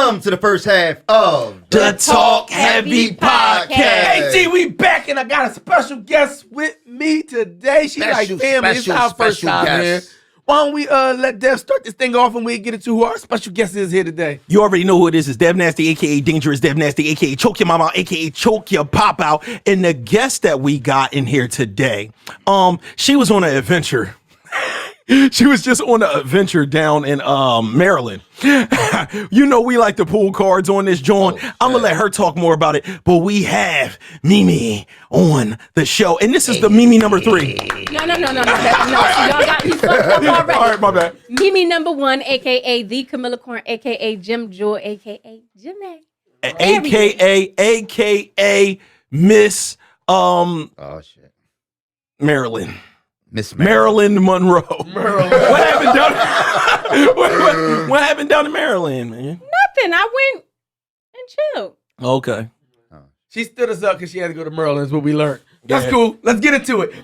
Welcome to the first half of the Talk Heavy Podcast. Hey, G, we back, and I got a special guest with me today. She's like family. It's our first time here. Why don't we let Dev start this thing off and we get into who our special guest is here today. You already know who it is. It's Dev Nasty, a.k.a. Dangerous Dev Nasty, a.k.a. Choke Your Mama, a.k.a. Choke Your Pop Out. And the guest that we got in here today, she was on an adventure. She was just on an adventure down in Maryland. You know we like to pull cards on this joint. I'm going to let her talk more about it. But we have Mimi on the show. And this is the Mimi number 3. No. Y'all got me fucked up already. All right, my bad. Mimi number 1, a.k.a. The Camilla Corn, a.k.a. Jim Joy, a.k.a. Jimmy. A.k.a. Miss Maryland. Miss Marilyn Monroe. What happened down? What happened down in Maryland, man? Nothing. I went and chilled. Okay. She stood us up because she had to go to Maryland, is what we learned. Yeah. That's cool. Let's get into it. Yeah.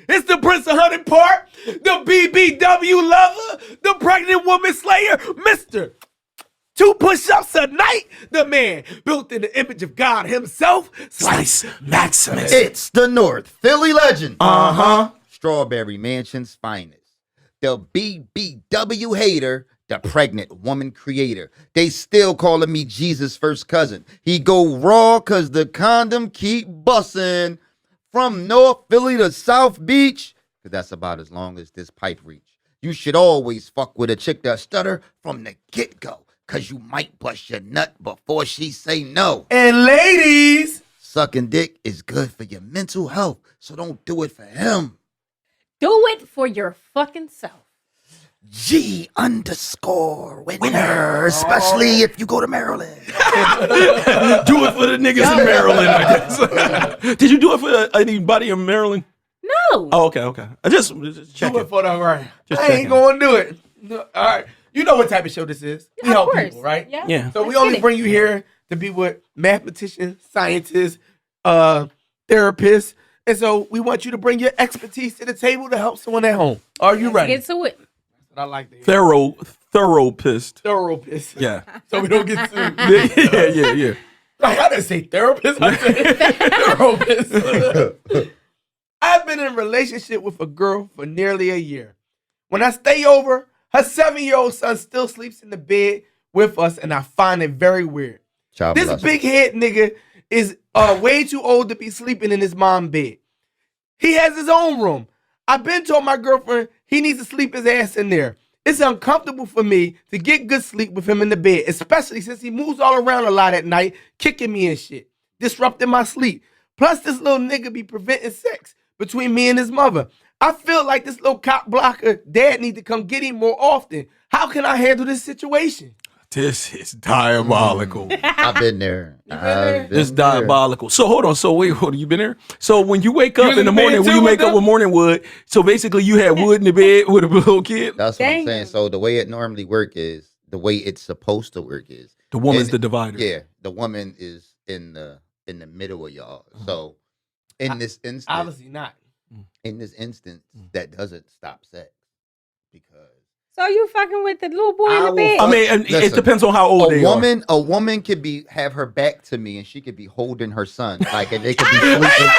It's the Prince of Hunting Park, the BBW lover, the pregnant woman slayer, Mr. 2 push-ups a night, the man built in the image of God himself, Slice Maximus. It's the North Philly legend. Uh-huh. Strawberry Mansion's finest. The BBW hater, the pregnant woman creator. They still calling me Jesus' first cousin. He go raw cause the condom keep bussin'. From North Philly to South Beach, cause that's about as long as this pipe reach. You should always fuck with a chick that stutter from the get-go. Cause you might bust your nut before she say no. And ladies, Sucking dick is good for your mental health, so don't do it for him. Do it for your fucking self. G_winner, especially if you go to Maryland. Do it for the niggas in Maryland, I guess. Did you do it for anybody in Maryland? No. Oh, okay. I just check do it. it for the right. Just I checking. ain't gonna do it. No, all right. You know what type of show this is. We Of help course. people, right? Yeah. So we Let's only get it. bring you here to be with mathematicians, scientists, therapists. And so we want you to bring your expertise to the table to help someone at home. Are you ready? Get to it. I like that. Therapist. Therapist. Yeah. So we don't get sued. Yeah. Like, I didn't say therapist. I said therapist. I've been in a relationship with a girl for nearly a year. When I stay over, her 7-year-old son still sleeps in the bed with us, and I find it very weird. This big head nigga is way too old to be sleeping in his mom's bed. He has his own room. I've been told my girlfriend he needs to sleep his ass in there. It's uncomfortable for me to get good sleep with him in the bed, especially since he moves all around a lot at night, kicking me and shit, disrupting my sleep. Plus, this little nigga be preventing sex between me and his mother. I feel like this little cop blocker dad need to come get him more often. How can I handle this situation? This is diabolical. I've been there. It's diabolical. So hold on. So wait, you been there? So when you wake up was in the in the morning, bed when too you with wake up them? with morning wood, so basically you had wood in the bed with a little kid? That's what I'm Dang. saying. So the way it normally work is, the way it's supposed to work is. The woman's and- the divider. Yeah, the woman is in the middle of y'all. So in this instance, Obviously not. that doesn't stop sex because So you fucking with the little boy in the bed? I mean, and it Listen, depends on how old they are. a woman could have her back to me and she could be holding her son, like, and they could be sleeping.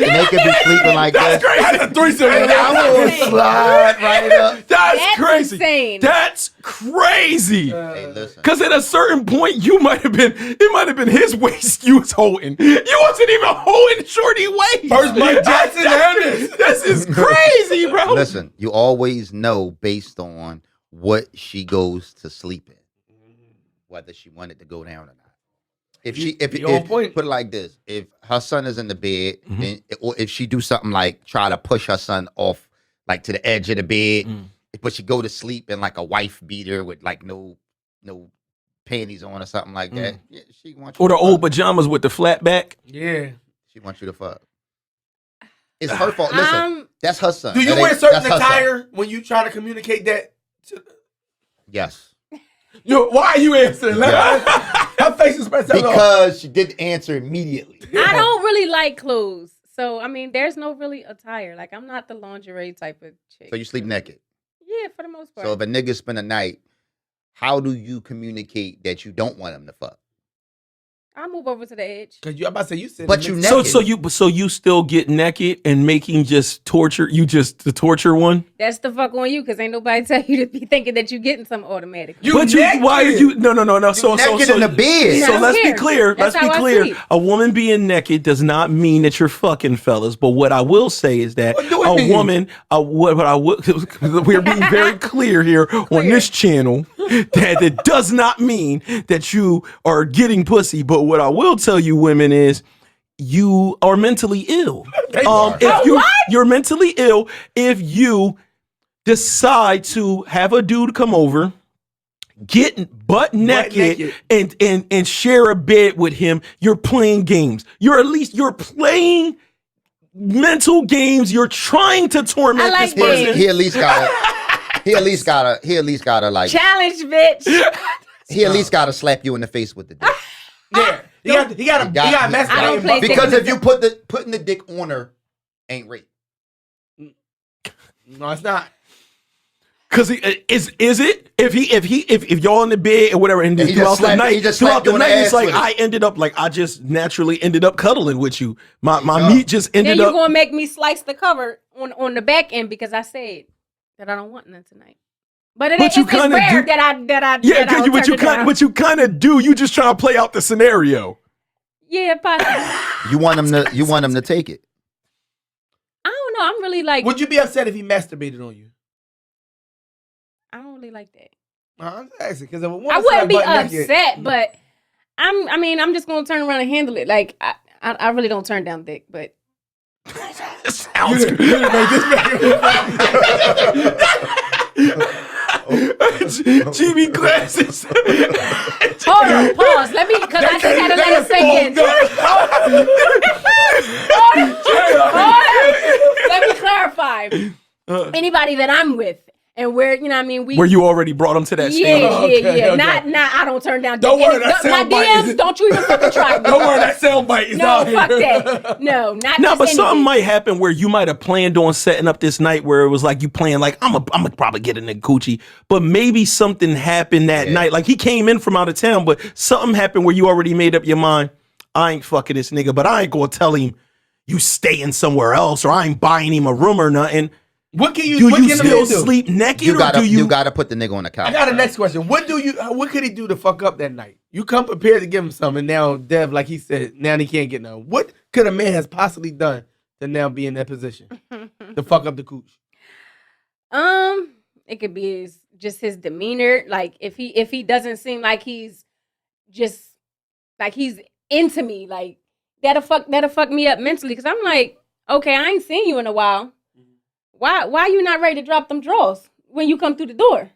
And they could be sleeping like That's that. crazy. That's a threesome. And I will slide right up. That's crazy. insane. That's crazy. Hey, listen. Because at a certain point, it might have been his waist you was holding. You wasn't even holding Shorty waist. First Mike Jackson Hernandez. This is crazy, bro. Listen, you always know based on what she goes to sleep in, whether she wanted to go down or not. If on point. put it like this, if her son is in the bed, or if she do something like try to push her son off, like to the edge of the bed, but she go to sleep in like a wife beater with like no panties on or something like that, yeah, she wants you Or the to old fuck. pajamas with the flat back. Yeah. She wants you to fuck. It's her fault. Listen, that's her son. Do you That wear ain't- certain that's her son. attire when you try to communicate that? Yes. Why are you answering? Yeah. Her face expression. Because she didn't answer immediately. I don't really like clothes. So, I mean, there's no really attire. Like, I'm not the lingerie type of chick. So you sleep naked. Yeah, for the most part. So if a nigga spend a night how do you communicate that you don't want him to fuck? I'll move over to the edge. Cause you about to say you said, But you naked. So you still get naked and making just torture? You just the torture one? That's the fuck on you, because ain't nobody tell you to be thinking that you getting something automatically. Why are you? No. So naked in the bed. So I don't let's be care. clear. That's Let's be how I clear. sleep. A woman being naked does not mean that you're fucking, fellas. But what I will say is that What do it a mean? woman, what I would, we're being very clear here on this channel that it does not mean that you are getting pussy. But what I will tell you, women, is you are mentally ill. If you're mentally ill if you decide to have a dude come over, get butt naked, and share a bed with him. You're playing games. You're playing mental games. You're trying to torment I like this person. games. He at least gotta like Challenge, bitch. he at least gotta slap you in the face with the dick. Yeah, he got I don't masturbating. play Because if you putting the dick on her, ain't rape. No, it's not. Cause is it if y'all in the bed or whatever and he throughout just the night slapped you in the it's ass like with it. I ended up like I just naturally ended up cuddling with you. My go. meat just Then ended you up. gonna make me slice the cover on the back end because I said that I don't want none tonight. But But you it's kinda rare do- that I Yeah, that I'll but turn it down. you kind of do. You just trying to play out the scenario. Yeah, possibly. You want him to take it. I don't know. I'm really like Would you be upset if he masturbated on you? I don't really like that. I'm asking because if a woman I wouldn't be butt naked- upset, but I'm just gonna turn around and handle it. Like I really don't turn down dick, but It sounds You done made this GB glasses. hold on, pause. Let me because I just gotta let it sink in. Let me clarify. Anybody that I'm with and where you know what I mean Where you already brought him to that stage. yeah. Okay. Not I don't turn down. Don't dick. worry, that My soundbite DMs, is- don't you even fucking try me. Don't worry, that soundbite is No, out fuck here. that. No, not No, just but something anything. might happen where you might have planned on setting up this night where it was like you playing like I'm gonna probably get a nigga coochie, but maybe something happened that night. Like he came in from out of town, but something happened where you already made up your mind. I ain't fucking this nigga, but I ain't gonna tell him you staying somewhere else, or I ain't buying him a room or nothing. What can you? Do what you can a still man do? sleep naked, You or do you? gotta put the nigga on the couch. I got a bro. next question. What could he do to fuck up that night? You come prepared to give him some, and now Dev, like he said, now he can't get none. What could a man has possibly done to now be in that position to fuck up the cooch? It could be just his demeanor. Like if he doesn't seem like he's just like he's into me, like that'll fuck me up mentally. Because I'm like, okay, I ain't seen you in a while. Why you not ready to drop them drawers when you come through the door?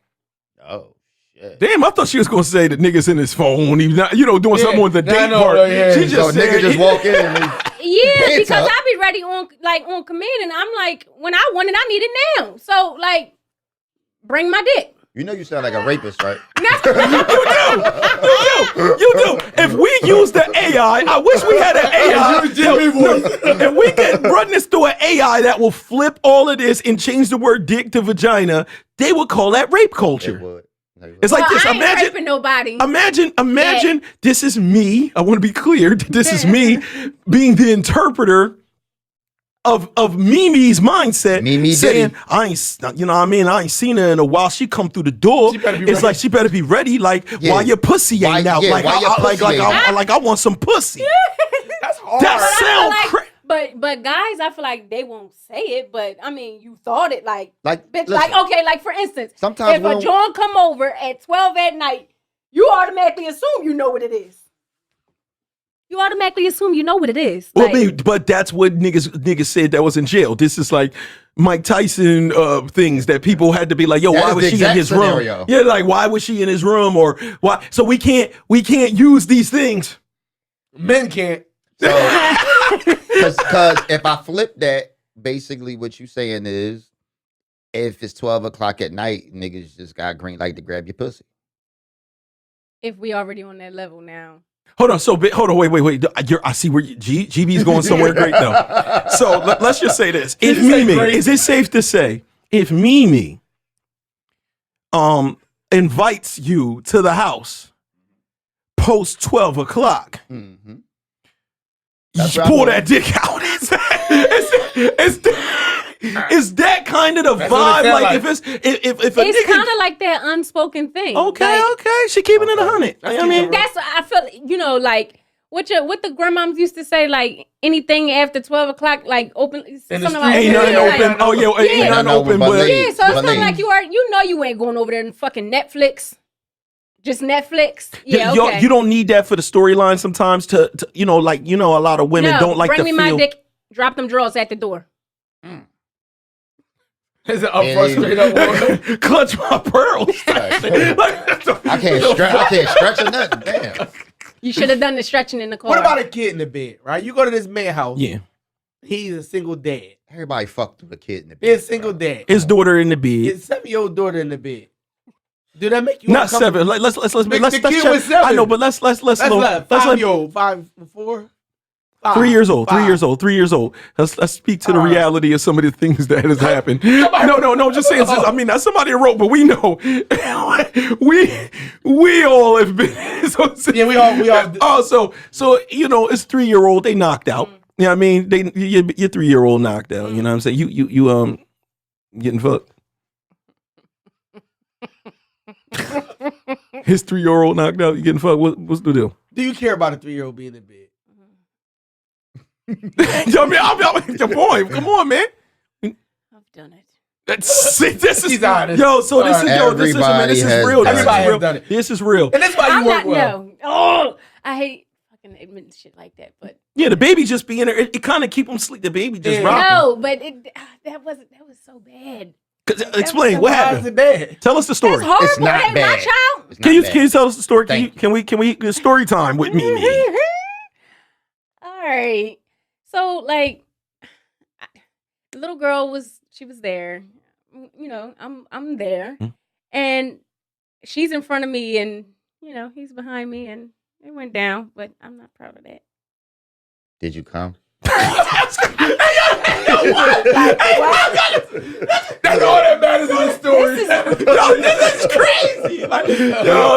Oh shit. Damn, I thought she was gonna say the nigga's in his phone. He's not, doing something with the Yeah, I date know, part. yeah. She So just nigga said, just walk in and Yeah, Pants because up. I be ready on command, and I'm like, when I want it, I need it now. So like, bring my dick. you know you sound like a rapist, right? You do. If we use the AI, I wish we had an AI. If we could run this through an AI that will flip all of this and change the word dick to vagina, they would call that rape They culture. would. It's like this. I ain't Imagine, raping nobody. imagine this is me. I want to be clear. This is me being the interpreter of Mimi's mindset, Mimi saying, Diddy. I ain't, I ain't seen her in a while. She come through the door. She better be It's ready. like she better be ready. Like, Yeah. why your pussy Why- ain't out? yeah, Like, why your pussy ain't out? I want some pussy. That's hard. That But I feel sound like- crazy. But guys, I feel like they won't say it. But I mean, you thought it like bitch. Listen, Like okay, like for instance, sometimes if we a don't- John come over at 12 at night, you automatically assume you know what it is. You automatically assume you know what it is. Well, Like, but that's what niggas said that was in jail. This is like Mike Tyson things that people had to be like, yo, That why is was the she in exact his scenario. room? Yeah, like why was she in his room or why? So we can't use these things. Men can't. So, because if I flip that, basically what you saying is, if it's 12 o'clock at night, niggas just got green light to grab your pussy. if we already on that level now. Hold on, wait. I see where GB's going somewhere great though. So let's just say this: if you say Mimi, great? is it safe to say if Mimi, invites you to the house post 12 o'clock. Mhm. You That's what pull I mean. that dick out. It's that kind of the That's what it vibe. sound Like if a It's nigga, kind of like that unspoken thing. okay, Like, okay, she keeping it 100. That's I mean, keeping that's I feel. Like what the grandmoms used to say. Like anything after 12 o'clock, like open. Something about street, ain't nothing yeah, open. like- Oh yeah, ain't Yeah. nothing No, open. but But ladies- Yeah, so it's kind Believe. of like you ain't going over there and fucking Netflix. Just Netflix. Yeah, okay. you don't need that for the storyline sometimes. To a lot of women no, don't like bring to me feel. my dick. Drop them drawers at the door. Is it up front, straight up? Woman? Clutch my pearls. I can't stretch or nothing. Damn. You should have done the stretching in the car. What about a kid in the bed, right? You go to this man's house. Yeah, He's a single dad. Everybody fucked with a kid in the bed. He's a single bro. dad. his daughter in the bed. His 7-year-old daughter in the bed. Do that make you Not uncomfortable? 7. Let's The kid check. was 7. I know, but let's That's let like 5-year-old, 5, 4, 5. 3 years old. 3 5. years old. 3 years old. Let's speak to the All right. reality of some of the things that has happened. No. Just saying. I mean, that's somebody wrote, but we know we all have been. Yeah, we all. Oh, so it's 3-year-old. They knocked out. You know what I mean? Your 3-year-old knocked out. You know what I'm saying? You getting fucked. His 3-year-old knocked out. You getting fucked? What's the deal? Do you care about a 3-year-old being in bed? Yo, man, I'm your boy. Come on, man. I've done it. This is He's honest. yo. So this is Everybody this is has real. done This it. is Everybody real. has done it. This is real. And that's why you I'm work not. well. No. Oh, I hate fucking admitting shit like that. But Yeah, the baby just be in there. It kind of keep him sleep. The baby just Yeah. rocking. no, but that was so bad. Explain what Why is happened. it bad? Tell us the story. That's horrible. It's not Hey, my bad. child. It's Can not you bad. tell us the story? Thank Can we story time with me? All right. So like, the little girl was there. You know, I'm there, and she's in front of me, and he's behind me, and it went down. But I'm not proud of that. Did you come? That's all that matters in the story. This is crazy.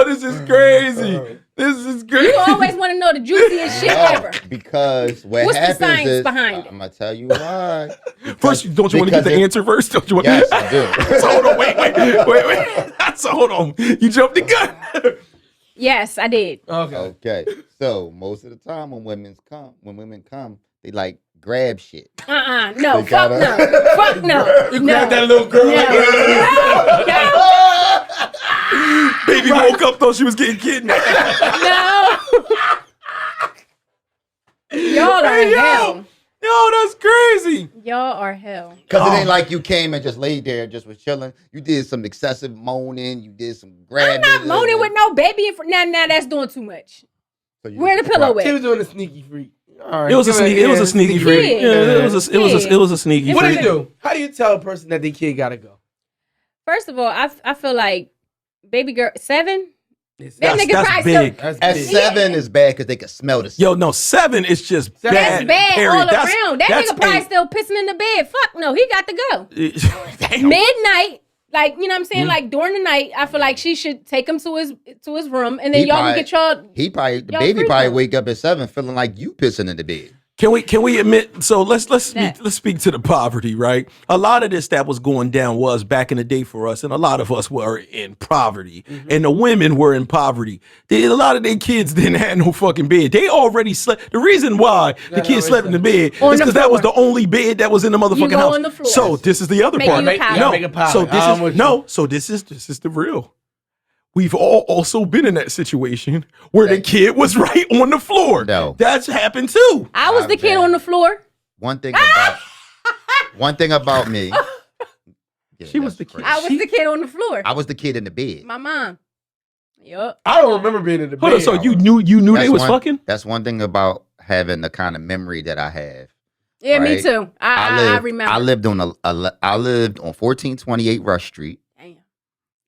This is crazy. This is crazy. You always want to know the juiciest shit ever. Because what What's the happens science is, behind it? I'm gonna tell you why. First, don't you want to get the answer first? Don't you want? Yes, I do. So hold on, wait. So hold on. You jumped the gun. Yes, I did. Okay. Okay. So most of the time when women come, they like grab shit. No, They fuck gotta- no. Fuck no. You No. grabbed that little girl. Baby woke up, thought she was getting kidnapped. No. Y'all are hell. Yo, that's crazy. Y'all are hell. Because it ain't like you came and just laid there and just was chilling. You did some excessive moaning. You did some grabbing. I'm not moaning with no baby in front. Now that's doing too much. So you Where the just pillow She at? was doing a sneaky freak. All right. It was a sneaky freak. freak. Yeah, it was a sneaky What do freak. you do? How do you tell a person that their kid gotta go? First of all, I feel like baby girl 7. That That's nigga probably big. still. That's At big. 7 is bad because they can smell the Yo, no, 7 is just That's bad. That's bad period. all around. That nigga probably a- still pissing in the bed. Fuck no, he got to go. Damn. Midnight, like you know what I'm saying, like during the night, I feel like she should take him to his room, and then y'all can get y'all. The Y'all baby free probably throw. wake up at 7 feeling like you pissing in the bed. Can we admit? So let's That. speak to the poverty, right? A lot of this that was going down was back in the day for us, and a lot of us were in poverty, and the women were in poverty. A lot of their kids didn't have no fucking bed. They already slept. The reason why the kids slept in the bed On is the because that was the floor. only bed that was in the motherfucking go house. on the floor. So this is the other Make part. you a pilot. No, Make a pilot. so this I'm is with no. So this is the real. We've all also been in that situation where the kid was right on the floor. No. That's happened too. I was the kid bad. on the floor. One thing about me. Yeah, She was that's the kid. crazy. I was the kid on the floor. I was the kid in the bed. My mom. Yup. I don't remember being in the Hold on, bed. so you knew they That's was one- fucking? That's one thing about having the kind of memory that I have. Yeah, me Right. too. I remember. I lived on I lived on 1428 Rush Street, Damn.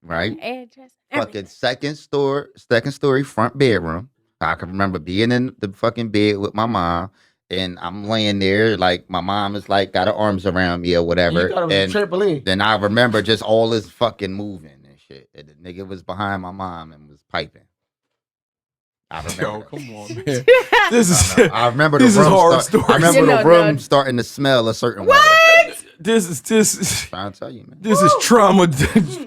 right? Address. Fucking second story front bedroom. I can remember being in the fucking bed with my mom, and I'm laying there like my mom is got her arms around me or whatever. You thought it was And a trampoline. then I remember just all this fucking moving and shit. And the nigga was behind my mom and was piping. I remember. Yo, come on, man. This is I remember the this is room. horror I remember stories. the room starting to smell a certain way. This is Trying to tell you, man. this is trauma. This oh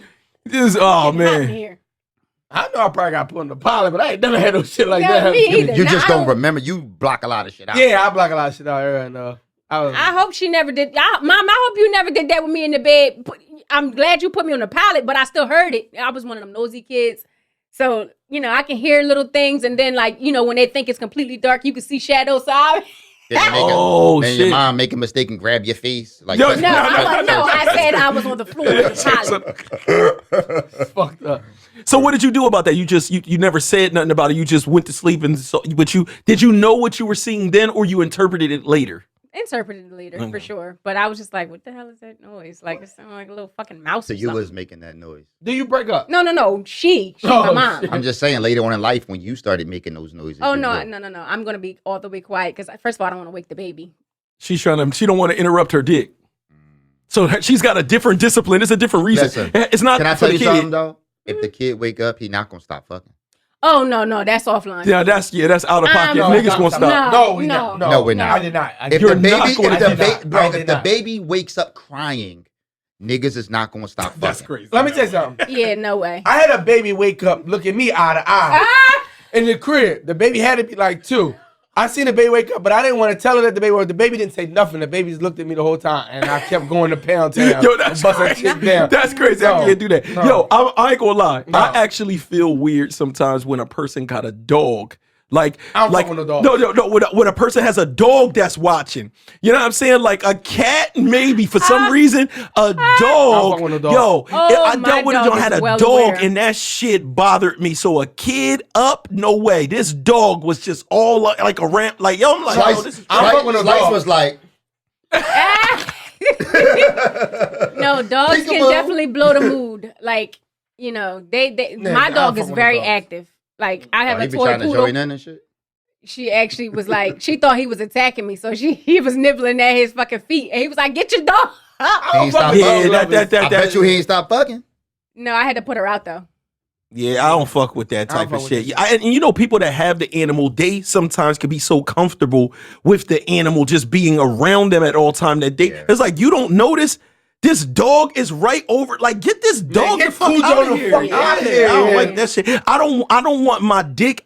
Getting hot in man. here. I know I probably got put on the pilot, but I ain't never had no shit like Yeah, that. me either. You just Nah, I don't remember. You block a lot of shit out. Yeah, I block a lot of shit out here, and I hope she never did. Mom, I hope you never did that with me in the bed. I'm glad you put me on the pallet, but I still heard it. I was one of them nosy kids. So, I can hear little things. And then, when they think it's completely dark, you can see shadows. So Then your mom make a mistake and grab your face. Like, Yo, I said I was on the floor with the pallet. fucked up. So what did you do about that? You just you never said nothing about it. You just went to sleep and did you know what you were seeing then, or you interpreted it later? Interpreted it later, for sure. But I was just like, what the hell is that noise? Like, it sounded like a little fucking mouse So or you something. was making that noise. Do you break up? No. She's my mom. I'm just saying later on in life when you started making those noises. Oh, you no. knew. I'm going to be all the way quiet because, first of all, I don't want to wake the baby. She don't want to interrupt her dick. So she's got a different discipline. It's a different reason. Listen, It's not Can I for tell the you kid. something though? If the kid wake up, he not gonna stop fucking. Oh, no, that's offline. Yeah, that's out of pocket. No, Niggas gonna stop. No, we not. No, we're not. I did not. If You're the baby, not gonna do that. if the baby wakes up crying, niggas is not gonna stop fucking. That's crazy. Let me tell you something. Yeah, no way. I had a baby wake up, look at me eye to eye in the crib. The baby had to be like 2. I seen the baby wake up, but I didn't want to tell her that the baby woke up. The baby didn't say nothing. The baby just looked at me the whole time, and I kept going to pound town. Yo, that's busting crazy. shit down. That's crazy. I No, can't do that. no. Yo, I ain't gonna lie. No. I actually feel weird sometimes when a person got a dog. Like, I don't fuck with no dog. No. When a person has a dog that's watching, you know what I'm saying? Like a cat, maybe for some reason, a dog. fuck with no dog. Yo, Oh, I my dealt with a dog dog, had is a well dog, aware. and that shit bothered me. So a kid up, no way. This dog was just all like a ramp. Like yo, I'm like, Slice, yo, this is. I'm fucking with a Slice dog. was like, No, dogs can Peekaboo. definitely blow the mood. Like, my I dog don't is fuck with very dogs. active. Like, I have he a be toy trying to poodle. join in and shit. She actually was like, she thought he was attacking me, so he was nibbling at his fucking feet, and he was like, "Get your dog!" He ain't stop Yeah, fucking. that. I bet you he ain't stop fucking. No, I had to put her out though. Yeah, I don't fuck with that I don't type of fuck with shit. that And you know, people that have the animal, they sometimes can be so comfortable with the animal just being around them at all time that it's like you don't notice this dog is right over. Like, get this dog get the fuck Cujo out the of here. fuck outta here, I don't yeah. like that shit. I don't want my dick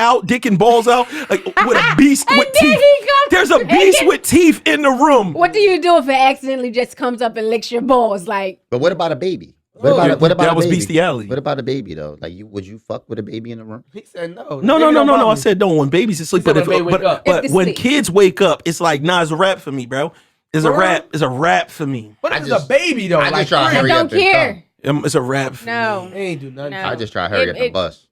and balls out like with a beast with then teeth. he comes There's a beast naked. with teeth in the room. What do you do if it accidentally just comes up and licks your balls? Like, But what about a baby? Yeah, What about that a was baby? bestiality. What about a baby though? Like, would you fuck with a baby in the room? He said no. No. Baby don't I bother me. said no when babies asleep. said But when they wake up. but If they when sleep. kids wake up, it's like it's a wrap for me, bro. It's a For real? wrap. It's a wrap for me. What I if it's just- a baby though? I Like, just try to I hurry don't up and care. It's a wrap for No. me. He ain't do nothing. No. I just try to hurry up and bust.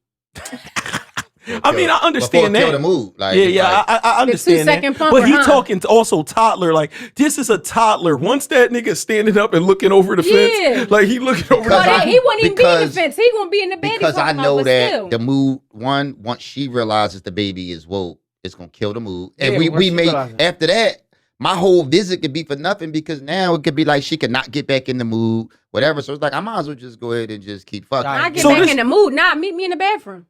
I mean, I understand Before it kill that. the mood. Like, Yeah, like, I understand that. 2-second pumper, But he huh? talking to also toddler. Like, this is a toddler. Once that nigga standing up and looking over the Yeah. fence, like he looking over Well, the I- he wouldn't even be in the because- fence. He won't be in the bed. he because I talking know about, but that still. the mood once she realizes the baby is woke, it's gonna kill the mood. And Yeah, we once she made realizes. after that, my whole visit could be for nothing because now it could be like she could not get back in the mood, whatever. So it's like I might as well just go ahead and just keep fucking. Right. I get So back this- in the mood. Nah, meet me in the bathroom.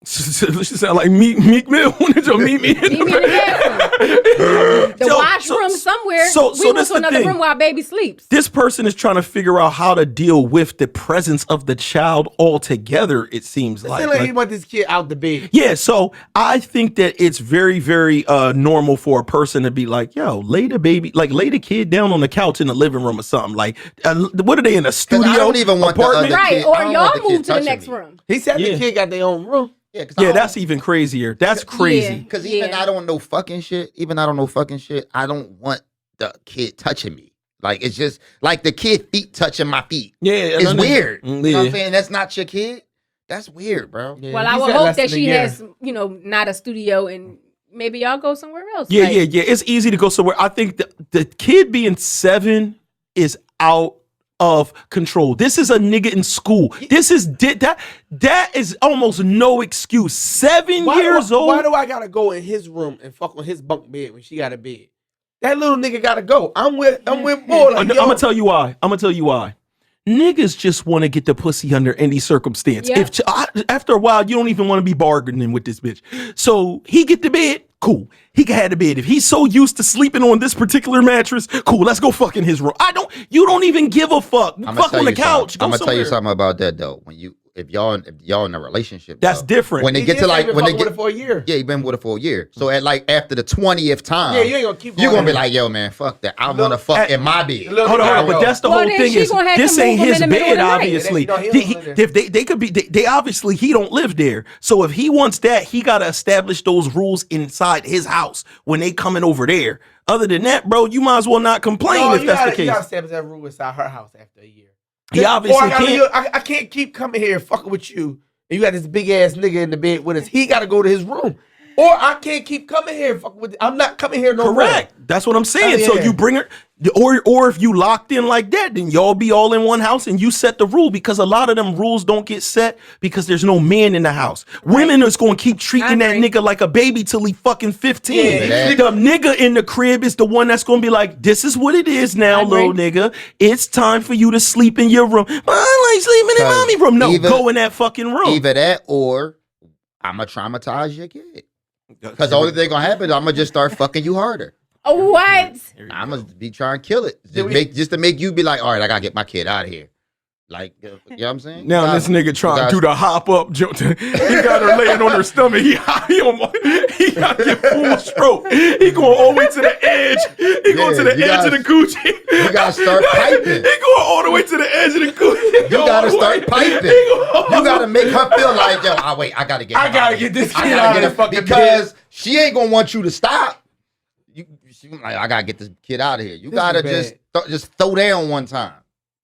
She sound like Meek Mill. Wanted meet me in Meet me in the bathroom. The Yo, washroom somewhere. so we went this to the another thing. room while baby sleeps. This person is trying to figure out how to deal with the presence of the child altogether, it seems It like. seems like he Like, want this kid out the bed. yeah, so I think that it's very, very normal for a person to be like, yo, lay the kid down on the couch in the living room or something. Like, what are they in a studio? I don't even want the apartment? other Right, kid- I or don't y'all want the kid move to the touching next me. room. He said Yeah. the kid got their own room. Yeah, cause Yeah, that's even crazier. That's crazy. because even Yeah. I don't know fucking shit. Even I don't know fucking shit. I don't want the kid touching me. Like it's just like the kid feet touching my feet. Yeah, It's weird. You know what I'm Yeah. saying? That's not your kid. That's weird, bro. Yeah, Well, he I would said hope less that than a she year. has, not a studio and maybe y'all go somewhere else. Yeah, Like, yeah. It's easy to go somewhere. I think the kid being 7 is out of control. This is a nigga in school. This is that is almost no excuse. 7 years old. Why do I gotta go in his room and fuck on his bunk bed when she got a bed? That little nigga gotta go. I'm with boy. I'm gonna tell you why. niggas just want to get the pussy under any circumstance. Yeah. After a while, you don't even want to be bargaining with this bitch. So he get the bed, cool. He can have the bed. If he's so used to sleeping on this particular mattress, cool. Let's go fuck in his room. You don't even give a fuck. Fuck on the couch. I'm gonna tell you something about that though. If y'all in a relationship, that's different. When they get to when they get with her for a year. Yeah, you been with her for a year. So at like after the 20th time, yeah, you ain't gonna keep. You're gonna be like, yo, man, fuck that. I wanna fuck in my bed. Hold on, but that's the whole thing is this ain't his bed, obviously. They could be. They obviously he don't live there. So if he wants that, he gotta establish those rules inside his house when they coming over there. Other than that, bro, you might as well not complain if that's the case. You gotta establish that rule inside her house after a year. He obviously can't. I can't keep coming here fucking with you. And you got this big ass nigga in the bed with us. He got to go to his room. Or I can't keep coming here. I'm not coming here no more. Correct. That's what I'm saying. So you bring her, or if you locked in like that, then y'all be all in one house and you set the rule, because a lot of them rules don't get set because there's no man in the house. Women is going to keep treating that nigga like a baby till he fucking 15. Yeah, the nigga in the crib is the one that's going to be like, this is what it is now, little nigga. It's time for you to sleep in your room. I like sleeping in mommy room. No, go in that fucking room. Either that or I'm going to traumatize your kid. Because the only thing going to happen is I'm going to just start fucking you harder. What? I'm going to be trying to kill it. Just to make you be like, all right, I got to get my kid out of here. Like, you know what I'm saying? Now this nigga trying to do the hop up jump. He got her laying on her stomach. He got to get full stroke. He going all the way to the edge. He going to the edge of the coochie. You got to start piping. He going all the way to the edge of the coochie. You got to start piping. You got to make her feel like, yo, I got to get this kid out of the fucking because she ain't going to want you to stop. She like, I got to get this kid out of here. You got to just throw down one time.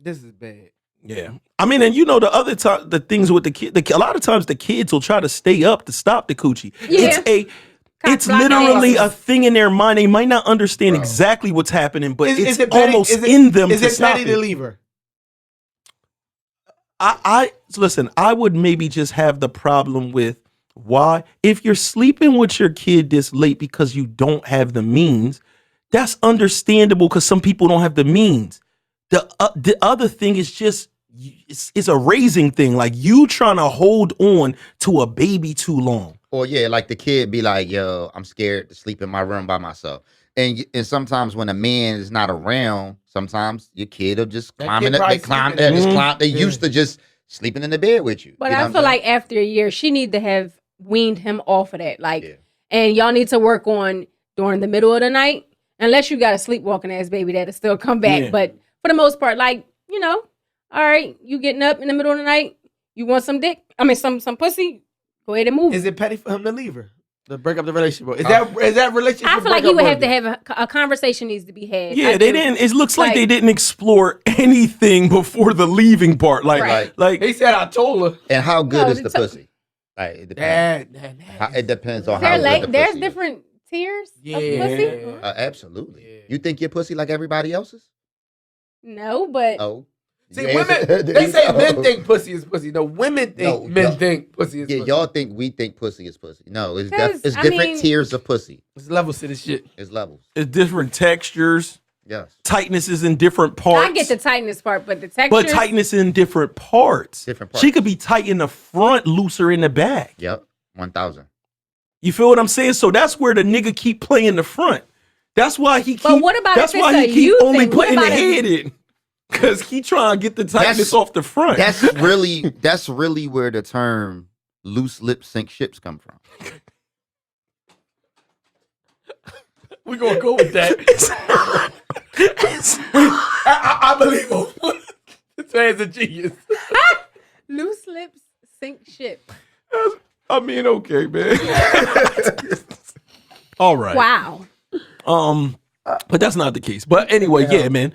This is bad. Yeah, I mean, and you know the things with the kid. A lot of times the kids will try to stay up to stop the coochie. Yeah. It's literally a thing in their mind. They might not understand exactly what's happening, but it's almost in them to stop it. Is it petty to leave her? Listen. I would maybe just have the problem with why, if you're sleeping with your kid this late because you don't have the means, that's understandable because some people don't have the means. The other thing is just. It's a raising thing, like you trying to hold on to a baby too long. Or yeah, like the kid be like, yo, I'm scared to sleep in my room by myself. And sometimes when a man is not around, sometimes your kid will just climb. They used to just sleeping in the bed with you. But I feel like after a year, she need to have weaned him off of that. And y'all need to work on during the middle of the night, unless you got a sleepwalking ass baby that'll still come back. Yeah. But for the most part, all right, you getting up in the middle of the night, you want some dick? I mean, some pussy? Go ahead and move. Is it petty for him to leave her? To break up the relationship? Is that relationship? I feel like you would have to have a conversation needs to be had. Yeah, they didn't. It looks like they didn't explore anything before the leaving part. Like they said, I told her. And how good is the pussy? Like it depends. It depends on how good the there's pussy different tiers of pussy. Absolutely. Yeah. You think your pussy like everybody else's? No, but see, women, they say men think pussy is pussy. No, women think men think pussy is pussy. Yeah, y'all think we think pussy is pussy. No, it's different tiers of pussy. It's levels to this shit. It's levels. It's different textures. Yes. Tightness is in different parts. I get the tightness part, but the texture. But tightness in different parts. She could be tight in the front, looser in the back. Yep. 1,000. You feel what I'm saying? So that's where the nigga keep playing the front. That's why he keep. But what about that's why he keep only putting the head in. Because he trying to get the tightness off the front. That's really where the term loose lips sink ships come from. We're going to go with that. I believe him. This man's a genius. Loose lips sink ship. I mean, okay, man. All right. Wow. But that's not the case. But anyway, yeah, man.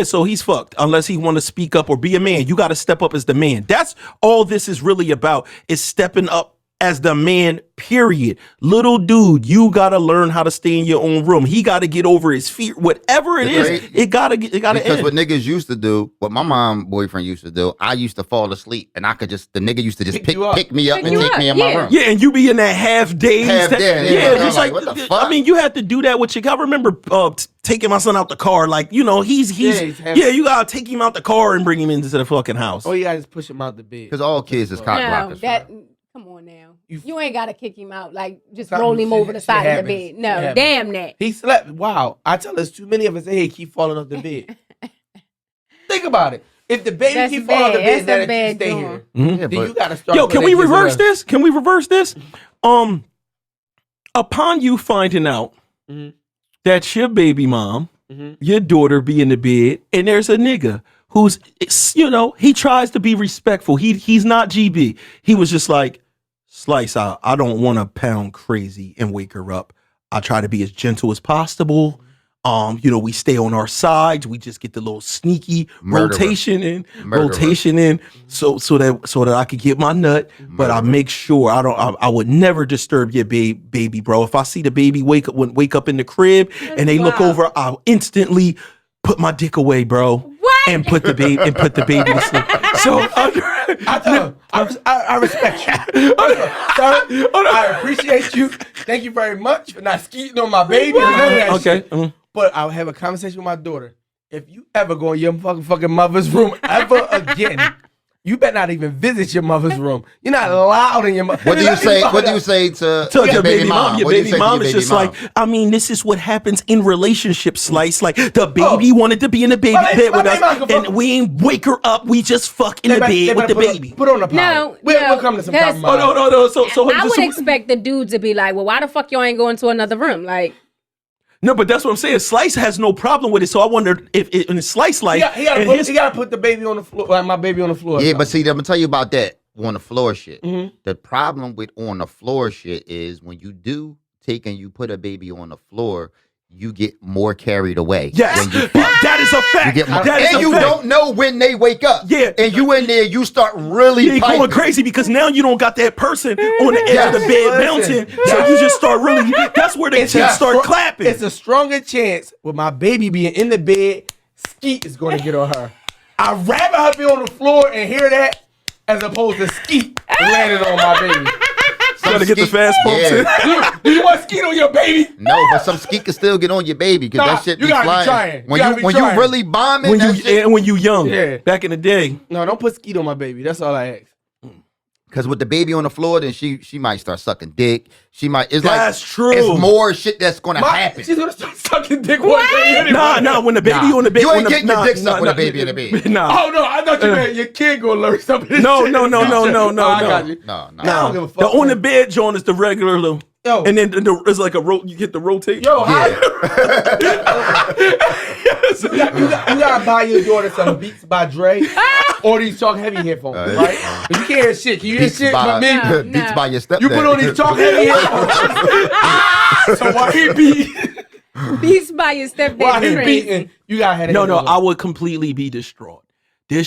So he's fucked unless he want to speak up or be a man. You got to step up as the man. That's all this is really about, is stepping up as the man, period. Little dude, you gotta learn how to stay in your own room. He gotta get over his fear. Whatever it is, it gotta because end. what niggas used to do, what my mom boyfriend used to do, I used to fall asleep and I could the nigga used to just pick me up and take me in my room. Yeah, and you be in that half days. Yeah, just like what the fuck? I mean, you had to do that with your. I remember taking my son out the car. Like, you know, he's you gotta take him out the car and bring him into the fucking house. Oh, you gotta just push him out the bed. Because all kids is cock blockers. Come on now. You ain't gotta kick him out. Like, just Something roll him over the side of the happens. bed. No, damn that. He slept. Wow. I tell us too many of us, hey, keep falling off the bed. Think about it. If the baby keep falling off the bed, then you stay here. Mm-hmm. Then you gotta start. Yo, can we reverse this? Can we reverse this? Upon you finding out that your baby mom, your daughter be in the bed, and there's a nigga who's, you know, he tries to be respectful. He's not GB. He was just like, Slice, I don't want to pound crazy and wake her up. I try to be as gentle as possible. You know, we stay on our sides. We just get the little sneaky rotation in, so that I could get my nut. But I make sure I would never disturb your baby, bro. If I see the baby wake up in the crib and they look over, I'll instantly put my dick away, bro. What? And put the baby to sleep. So I respect you. Sir, I appreciate you. Thank you very much for not skeeting on my baby. Okay. But I'll have a conversation with my daughter. If you ever go in your fucking mother's room ever again, you better not even visit your mother's room. You're not allowed in your mother's room. What do you say to your baby mom? Your baby mom is just mom? like, I mean, this is what happens in relationships, Slice. Like, the baby wanted to be in the baby bed with us, and we ain't wake her up. We just fuck in the bed with the baby. Put on the power. No, we'll come to some compromise. No. So I would expect the dude to be like, well, why the fuck y'all ain't going to another room? Like, no, but that's what I'm saying. Slice has no problem with it. So I wondered if in Slice like he gotta put the baby on the floor, like my baby on the floor. Yeah, but see, I'm gonna tell you about that on the floor shit. The problem with on the floor shit is when you do take and you put a baby on the floor, you get more carried away. Yes, that is a fact. You don't know when they wake up. Yeah, and you in there, you start really going crazy because now you don't got that person on the edge of the bed bouncing. So you just start really. That's where the kids start clapping. It's a stronger chance with my baby being in the bed. Skeet is going to get on her. I'd rather her be on the floor and hear that as opposed to Skeet landing on my baby. Trying to get the fast pumps in. Do you want skeet on your baby? No, but some skeet can still get on your baby because that shit be flying. When you really bombing, when you young, back in the day. No, don't put skeet on my baby. That's all I ask. Because with the baby on the floor, then she might start sucking dick. She might. That's true. It's more shit that's gonna happen. She's gonna start sucking dick one day. Anyway. Nah. When the baby on the bed, you ain't getting your dick sucked with a baby in the bed. Nah. Oh no, I thought you meant your kid gonna learn something. No. I got you. No. I don't give a fuck. The on the bed joint is the regular little. Yo. And then it's like you get the rotate. Yo, you gotta buy your daughter some Beats by Dre or these TalkHeavy headphones, right? But you can't hear shit. Can you hear shit by me? Beats by your stepdad. You put on these TalkHeavy headphones. So while he beating, Beats by your stepdad. while he beating, you gotta have No, I would completely be distraught to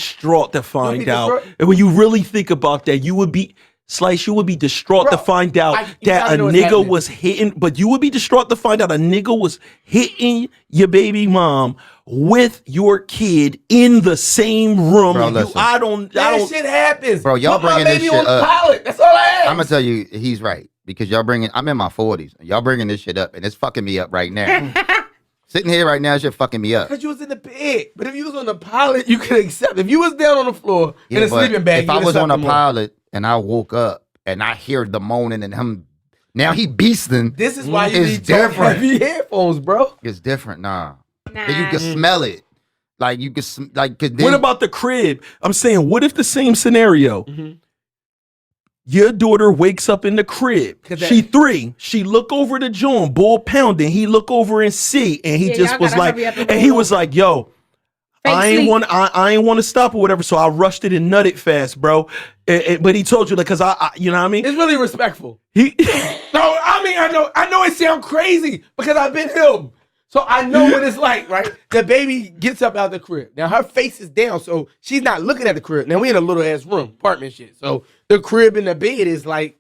find out. And when you really think about that, you would be. Slice, you would be distraught to find out that a nigga was hitting, but you would be distraught to find out a nigga was hitting your baby mom with your kid in the same room. Bro, listen. That shit happens. Bro, y'all bringing this shit up. Pilot. That's all I ask. I'm gonna tell you, he's right because I'm in my 40s. Y'all bringing this shit up, and it's fucking me up right now. Sitting here right now, shit fucking me up. Because you was in the bed. But if you was on the pilot, you could accept. If you was down on the floor in a sleeping bag, if I was on a pilot and I woke up and I hear the moaning and him, now he beasting. This is why you need TalkHeavy headphones, bro. It's different, nah. And you can smell it. Like you can what about the crib? I'm saying, what if the same scenario? Your daughter wakes up in the crib. She 3. She look over the joint, bull pounding. He look over and see, and he just was like, and he was like, "Yo, I ain't want to stop or whatever." So I rushed it and nutted fast, bro. But he told you like, cause I you know what I mean? It's really respectful. No, I mean, I know it sounds crazy because I've been him. So I know what it's like, right? The baby gets up out the crib. Now her face is down, so she's not looking at the crib. Now we in a little ass room, apartment shit. So the crib and the bed is like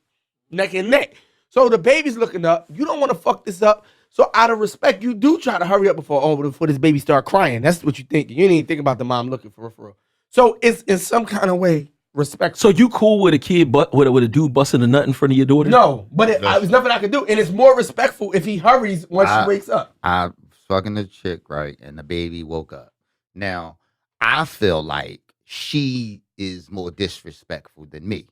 neck and neck. So the baby's looking up. You don't want to fuck this up. So out of respect, you do try to hurry up before this baby start crying. That's what you think. You didn't even think about the mom looking for real. So it's in some kind of way respectful. So you cool with a kid, with a dude busting a nut in front of your daughter? No, but there's nothing I can do. And it's more respectful if he hurries once she wakes up. I fucking the chick, right? And the baby woke up. Now, I feel like she is more disrespectful than me.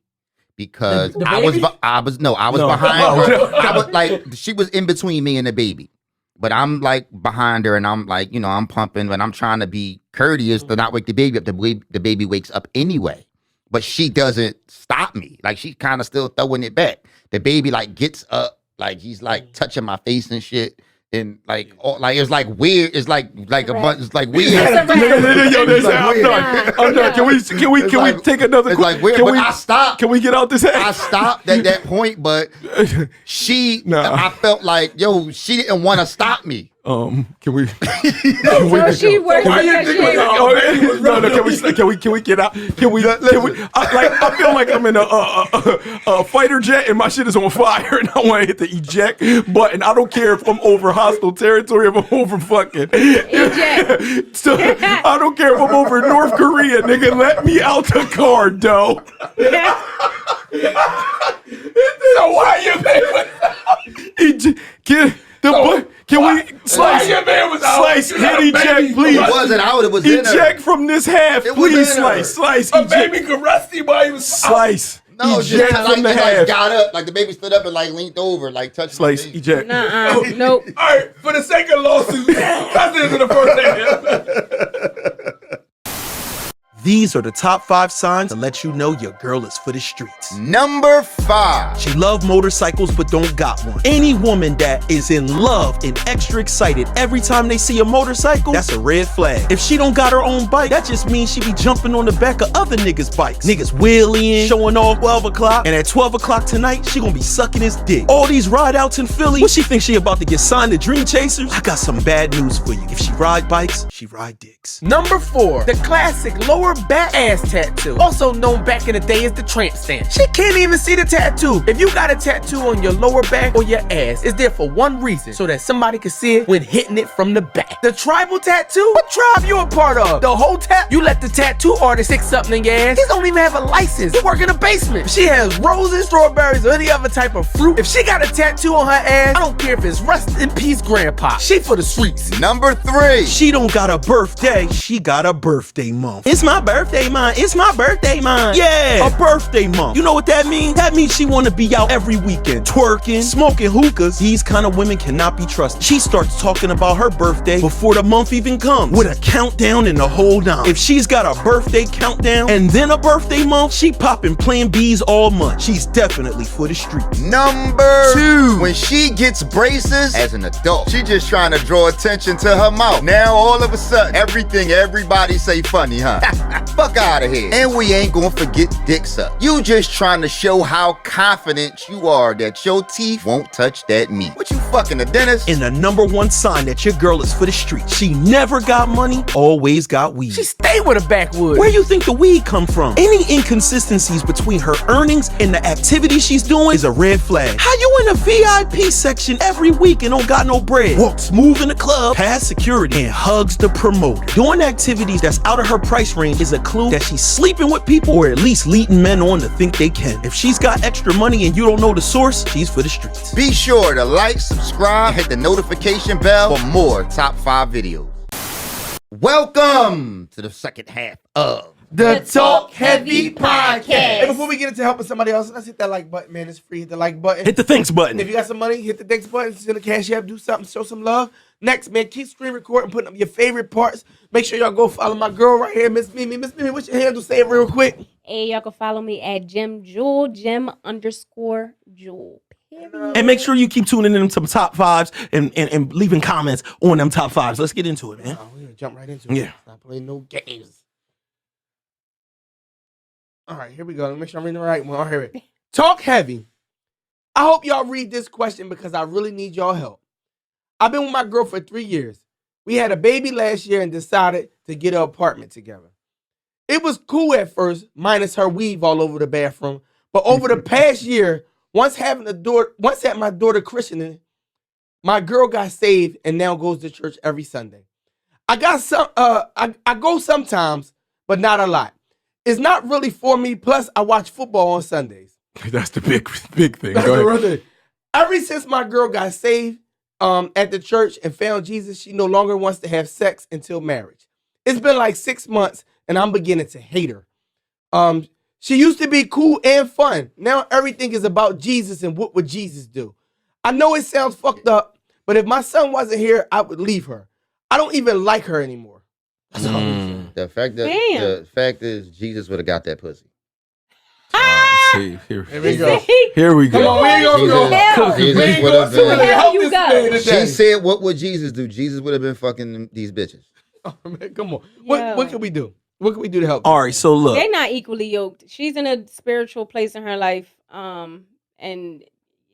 Because I was behind her. I was like, she was in between me and the baby. But I'm like behind her and I'm like, I'm pumping, but I'm trying to be courteous to not wake the baby up. The baby wakes up anyway. But she doesn't stop me. Like, she's kind of still throwing it back. The baby like gets up, like he's like touching my face and shit. And like it's like weird. It's like a bunch. It's like weird. I'm done. Can we take another? It's like weird. But I stopped. Can we get out this? I stopped at that point, but I felt like she didn't want to stop me. Can we? So she works. No. Can we get out? Can we? I feel like I'm in a fighter jet and my shit is on fire and I want to hit the eject button. I don't care if I'm over hostile territory, if I'm over fucking eject. So I don't care if I'm over North Korea, nigga. Let me out the car, dough. So why you Can we slice hit eject, please? It wasn't out. It was eject from this half, please. Slice. A baby could rusty while he was slice. No, eject just from the half. Like got up, like the baby stood up and like leaned over, like touched slice. Eject. Nope. All right, for the sake of lawsuit, cousins in the first name. These are the top 5 signs to let you know your girl is for the streets. Number 5. She love motorcycles but don't got one. Any woman that is in love and extra excited every time they see a motorcycle, that's a red flag. If she don't got her own bike, that just means she be jumping on the back of other niggas' bikes. Niggas wheeling, showing off 12 o'clock, and at 12 o'clock tonight, she gonna be sucking his dick. All these ride outs in Philly, what she think she about to get signed to Dream Chasers? I got some bad news for you. If she ride bikes, she ride dicks. Number 4, the classic lower back ass tattoo, also known back in the day as the tramp stamp. She can't even see the tattoo. If you got a tattoo on your lower back or your ass, it's there for one reason, so that somebody can see it when hitting it from the back. The tribal tattoo? What tribe you a part of? The whole tap? You let the tattoo artist stick something in your ass? He don't even have a license. He work in a basement. If she has roses, strawberries, or any other type of fruit, if she got a tattoo on her ass, I don't care if it's rest in peace grandpa. She for the streets. Number 3. She don't got a birthday, she got a birthday month. It's my birthday month. It's my birthday month. Yeah, a birthday month. You know what that means? That means she want to be out every weekend, twerking, smoking hookahs. These kind of women cannot be trusted. She starts talking about her birthday before the month even comes, with a countdown and the whole nine. If she's got a birthday countdown and then a birthday month, she popping Plan Bs all month. She's definitely for the streets. Number 2. When she gets braces as an adult, she just trying to draw attention to her mouth. Now all of a sudden, everybody say funny, huh? Fuck out of here. And we ain't gonna forget dick suck. You just trying to show how confident you are that your teeth won't touch that meat. What, you fucking a dentist? And the number 1 sign that your girl is for the street, she never got money, always got weed. She stay with a backwood. Where you think the weed come from? Any inconsistencies between her earnings and the activity she's doing is a red flag. How you in a VIP section every week and don't got no bread? Walk smooth in the club, pass security, and hugs the promoter. Doing activities that's out of her price range is a clue that she's sleeping with people, or at least leading men on to think they can. If she's got extra money and you don't know the source, she's for the streets. Be sure to like, subscribe, hit the notification bell for more top 5 videos. Welcome to the second half of the Talk Heavy Podcast. Hey, before we get into helping somebody else, let's hit that like button, man. It's free. Hit the like button. Hit the thanks button. If you got some money, hit the thanks button. Send a cash app. Do something. Show some love. Next, man, keep screen recording, putting up your favorite parts. Make sure y'all go follow my girl right here, Miss Mimi. Miss Mimi, what's your handle? Say it real quick. Hey, y'all can follow me at Jewel, Jewel. And make sure you keep tuning in some top 5s and leaving comments on them top 5s. Let's get into it, man. Oh, we're gonna jump right into it. Yeah. Not playing no games. All right, here we go. Let me make sure I'm reading the right one. All right, here it. Talk Heavy. I hope y'all read this question because I really need y'all help. I've been with my girl for 3 years. We had a baby last year and decided to get an apartment together. It was cool at first, minus her weave all over the bathroom. But over the past year, Once had my daughter christening, my girl got saved and now goes to church every Sunday. I got some. I go sometimes, but not a lot. It's not really for me. Plus, I watch football on Sundays. That's the big thing. That's Go the ahead. real thing. Ever since my girl got saved at the church and found Jesus, she no longer wants to have sex until marriage. It's been like 6 months, and I'm beginning to hate her. She used to be cool and fun. Now everything is about Jesus and what would Jesus do. I know it sounds fucked up, but if my son wasn't here, I would leave her. I don't even like her anymore. That's all I'm saying. The fact is, Jesus would have got that pussy. See, here we go. Here we go. Come on, we ain't gonna go. Hell. Jesus We ain't would gonna have sit here and been. help You this go. man today. She said, "What would Jesus do?" Jesus would have been fucking these bitches. Oh, man, come on. Yo. What can we do? What can we do to help? All right, so look. They're not equally yoked. She's in a spiritual place in her life, and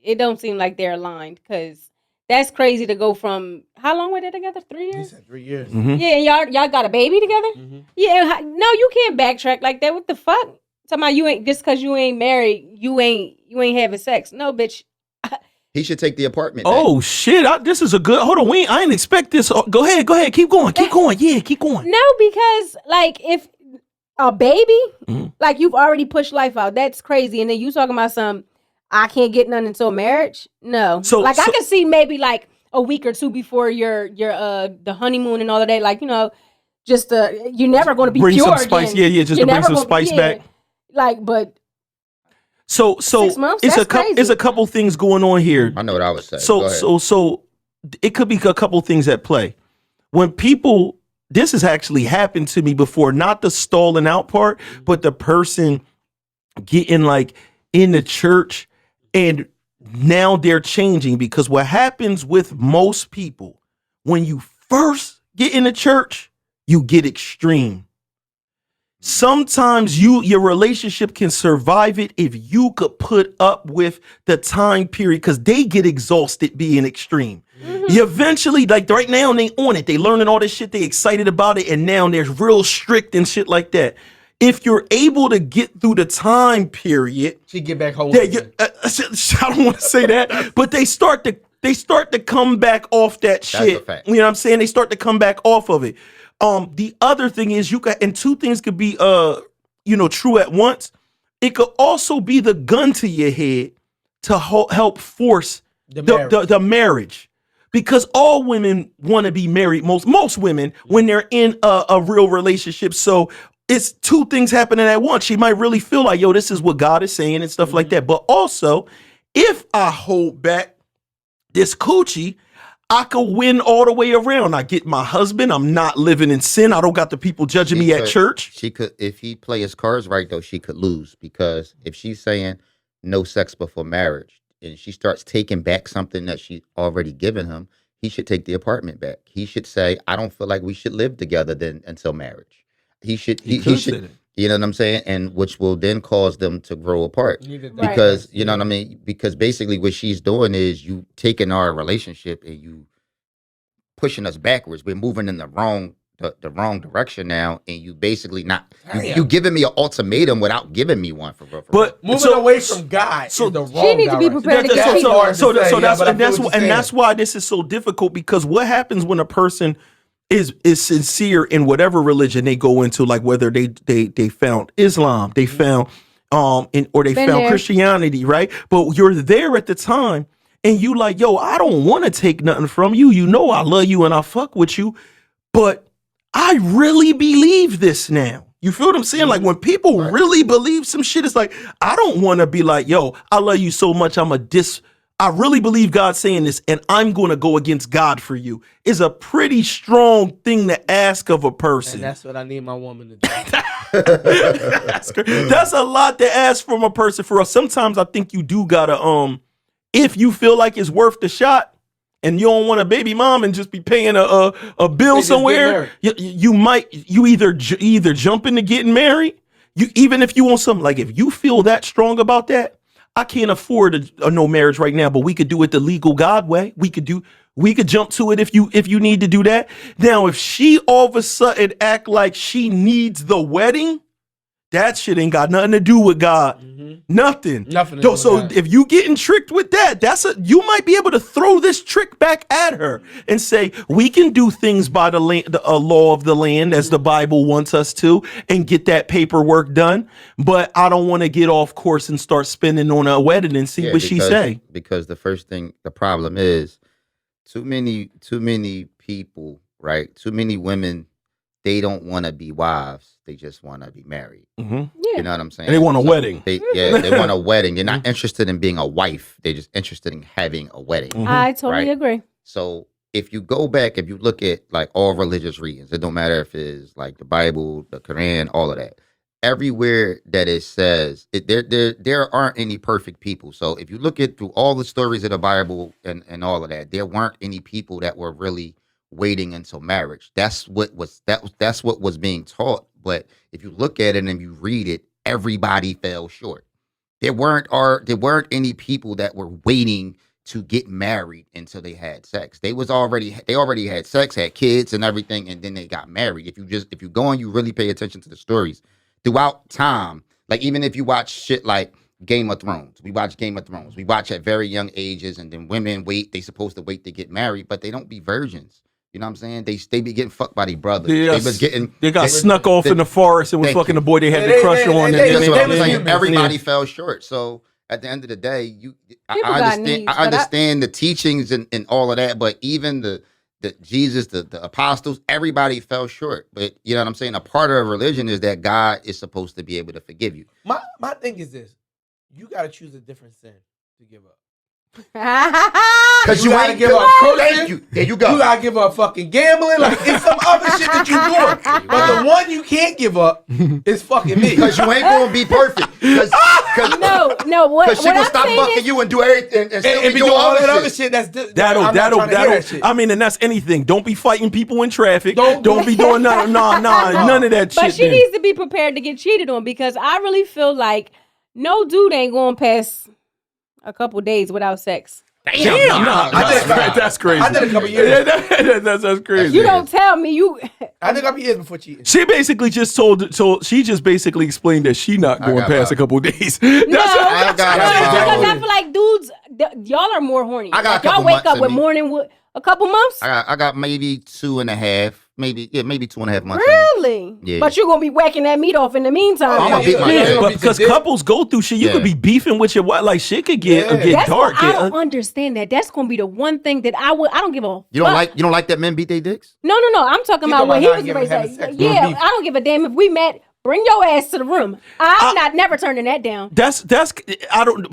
it don't seem like they're aligned because that's crazy to go from how long were they together? 3 He years. said 3 years. Mhm. Yeah, and y'all got a baby together. Mhm. Yeah, no, you can't backtrack like that. What the fuck? Talking about you ain't just because you ain't married, you ain't having sex. No, bitch. He should take the apartment. back. Oh shit! This is a good. Hold on, I didn't expect this. Oh, go ahead, keep going. Yeah, keep going. No, because like if a baby, Mhm. like you've already pushed life out. That's crazy. And then you talking about some, I can't get none until marriage. No. So- I so- can see maybe like a week or two before your the honeymoon and all of that. Like, just you're never going to be Bring pure some spice. again. Yeah, just You're to bring never some gonna- spice yeah. back. Like, but So 6 months? it's That's crazy. it's a couple things going on here. I know what I would say. Go So ahead. so it could be a couple things at play. When people, this has actually happened to me before, not the stalling out part, but the person getting like in the church and now they're changing, because what happens with most people when you first get in the church, you get extreme. Sometimes your relationship can survive it if you could put up with the time period, because they get exhausted being extreme. You eventually, like right now, they on it. They learning all this shit. They excited about it, and now they're real strict and shit like that. If you're able to get through the time period, She get back home. I don't want to say that, but they start to come back off that shit. a fact. You know what I'm saying? They start to come back off of it. The other thing is and two things could be true at once. It could also be the gun to your head to help force the marriage. Because all women want to be married, most women, when they're in a real relationship. So it's two things happening at once. She might really feel like, yo, this is what God is saying and stuff like that. But also, if I hold back this coochie, I could win all the way around. I get my husband. I'm not living in sin. I don't got the people judging me at church. She could, if he play his cards right, though, she could lose, because if she's saying no sex before marriage and she starts taking back something that she already given him, he should take the apartment back. He should say, I don't feel like we should live together then until marriage. He should, he could say should, that. you know what I'm saying? And which will then cause them to grow apart. Because, you know what I mean? Because basically what she's doing is you taking our relationship and you pushing us backwards. We're moving in the wrong direction now, and you basically you giving me an ultimatum without giving me one for real. But moving away from God. So is the she wrong needs to be direction. prepared to get That's cheated. hard to say, yeah, but I feel what you're saying. that's why this is so difficult, because what happens when a person is sincere in whatever religion they go into, like whether they found Islam, they found or they Been found there. Christianity, right? But you're there at the time and you like, yo, I don't want to take nothing from you. You know I love you and I fuck with you, but I really believe this now. You feel what I'm saying? Like when people really believe some shit, it's like, I don't want to be like, yo, I love you so much, I really believe God's saying this, and I'm going to go against God for you. Is a pretty strong thing to ask of a person. And that's what I need my woman to do. That's a lot to ask from a person. For us, sometimes I think you do gotta, if you feel like it's worth the shot, and you don't want a baby mom and just be paying a bill just somewhere, you either jump into getting married. Even if you want something, like if you feel that strong about that, I can't afford a no marriage right now, but we could do it the legal God way. We could jump to it if you need to do that. Now, if she all of a sudden act like she needs the wedding, That shit ain't got nothing to do with God. Nothing. Nothing to do with So that. if you getting tricked with that, you might be able to throw this trick back at her and say, we can do things by the law of the land as the Bible wants us to and get that paperwork done. But I don't want to get off course and start spinning on a wedding and see what she say. Because the problem is too many people, right? Too many women, they don't want to be wives. They just want to be married. Mm-hmm. You know what I'm saying? And they want a wedding. They want a wedding. They're not interested in being a wife. They're just interested in having a wedding. I totally agree. So if you go back, if you look at like all religious readings, it don't matter if it's like the Bible, the Quran, all of that. Everywhere that it says, there aren't any perfect people. So if you look at through all the stories of the Bible and all of that, there weren't any people that were really waiting until marriage. That's what was being taught. But if you look at it and you read it, everybody fell short. There weren't any people that were waiting to get married until they had sex. They already had sex, had kids and everything, and then they got married. If you go and you really pay attention to the stories throughout time, like even if you watch shit like Game of Thrones, we watch Game of Thrones. We watch at very young ages, and then women they supposed to wait to get married, but they don't be virgins. You know what I'm saying? They be getting fucked by their brothers. They got snuck off in the forest and was fucking the boy they had the crush on. That's what I'm saying. Everybody fell short. So at the end of the day, I understand the teachings and all of that, but even the Jesus, the apostles, everybody fell short. But you know what I'm saying? A part of religion is that God is supposed to be able to forgive you. My thing is this: you got to choose a different sin to give up. Because you gotta ain't give up Thank you. There you go. You gotta give up fucking gambling. Like it's some other shit that you doing. But the one you can't give up is fucking me. Because you ain't gonna be perfect. No. What she gonna stop fucking you and do everything and still be doing all that other shit. That'll. I mean, and that's anything. Don't be fighting people in traffic. Don't be doing none of that shit. But she needs to be prepared to get cheated on, because I really feel like no dude ain't going past a couple days without sex. Damn, that's crazy. I did a couple years. That's crazy. You don't tell me I did a couple years before cheating. She basically just she just basically explained that she not going past a couple of days. Because I feel like dudes, y'all are more horny. Y'all wake up with morning wood. A couple months? I got maybe 2.5, maybe 2.5 months. Really? Yeah. But you're gonna be whacking that meat off in the meantime. I'm gonna beat my but because couples go through shit, you could be beefing with your wife. Like shit could get dark. I don't understand that. That's gonna be the one thing that I don't give a. You don't like that men beat their dicks? No. I'm talking about what he was going to say. Yeah, I don't give a damn if we met. Bring your ass to the room. I'm not never turning that down.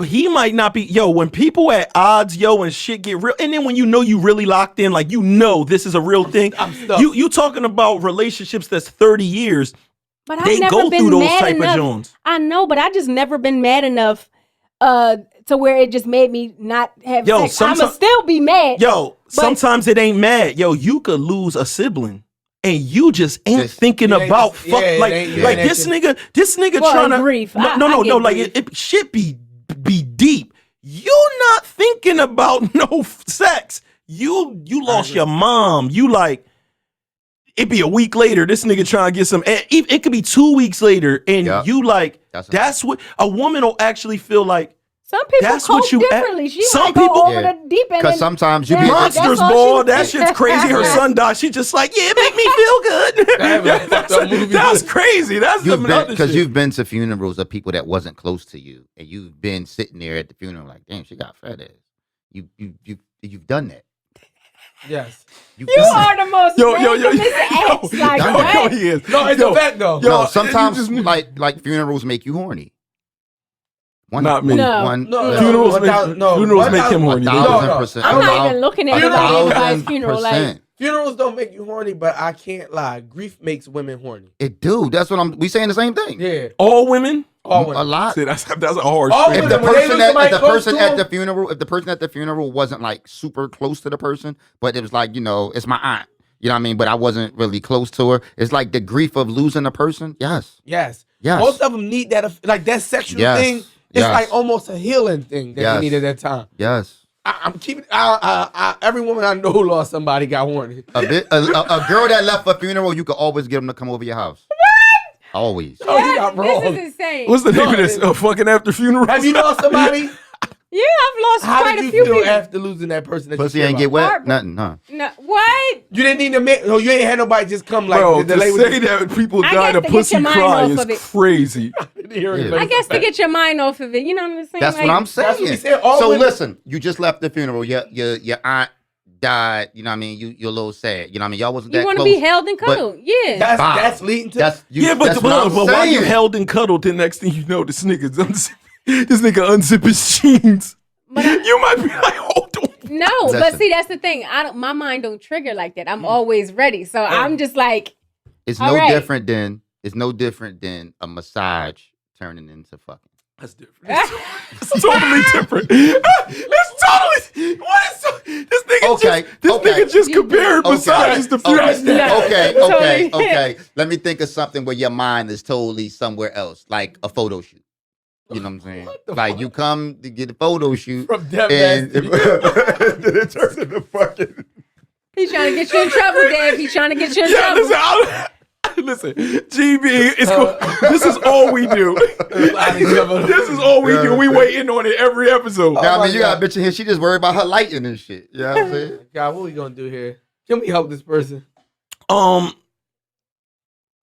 He might not be, when people at odds, and shit get real, and then when you really locked in, like this is a real thing. You talking about relationships that's 30 years. But I've never been mad enough. I know, but I just never been mad enough to where it just made me not have sex. I'ma still be mad. Sometimes it ain't mad. You could lose a sibling. And you just ain't thinking about this nigga trying to grief. No, like it should be deep. You not thinking about no sex. You lost your mom. You like it be a week later. This nigga trying to get some. It could be 2 weeks later, and you like that's what a woman will actually feel like. Some people cope differently. Some people over the deep end. Because sometimes you be monsters, boy. That shit's crazy. Her son died. She just like, it make me feel good. That's crazy. That's because you've been to funerals of people that wasn't close to you, and you've been sitting there at the funeral like, damn, she got fat ass. You've done that. Yes. You are the most randomest ass. He is. No, it's a fact though. No, sometimes like funerals make you horny. Not me. Funerals make him horny. 1,000%. I'm not even looking at anybody's funeral. Like, funerals don't make you horny, but I can't lie. Grief makes women horny. It do. That's what we saying the same thing. Yeah. All women? All women. A lot. See, that's a hard If the person at the funeral wasn't like super close to the person, but it was like, it's my aunt. You know what I mean? But I wasn't really close to her. It's like the grief of losing a person. Yes. Most of them need that, like that sexual thing. It's like almost a healing thing that you need at that time. Yes. I'm keeping. Every woman I know who lost somebody got horny. A girl that left a funeral, you could always get them to come over your house. Always. Oh, you're not wrong. This is insane. What's the name of this? Fucking after funeral. Have you lost somebody? Yeah, I've lost How quite did a you few feel people. after losing that person? That Pussy you ain't get wet. wet? Nothing, huh? No, what? You didn't need to make. No, you ain't had nobody just come like. Bro, the to lady say that people I died guess of to get pussy your mind cry off is of it. crazy. Yeah. I guess to get your mind off of it. You know what I'm saying? That's like, what I'm saying. That's what we said, all So women- listen, you just left the funeral. Your aunt died. You know what I mean? You're a little sad. You know what I mean? Y'all wasn't You that want to close. be held and cuddled. Yeah. That's leading to. That's you, Yeah, but that's what I'm while you saying. held and cuddled, the next thing you know, this nigga unzip his jeans. But You might be like, hold on. no, but Listen. see, that's the thing. My mind don't trigger like that. I'm always ready. So I'm just like, It's All no right. different than a massage turning into fucking. That's different. It's totally different. It's totally. What is this nigga? Okay, Nigga just compared Okay. massages to Okay. funerals. No. Okay. Totally. Let me think of something where your mind is totally somewhere else, like a photo shoot. You know what I'm saying? Like you come to get a photo shoot, From Dev and Nasty. then it turns into fucking. he's trying to get you in trouble, Dave. He's trying to get you in Yeah, trouble. listen, GB is this is all we do. This is all we do. We waiting on it every episode. Now, I my mean, you got God. a bitch in here. She just worried about her lighting and shit. You know what I'm saying? God, what we gonna do here? Can we help this person?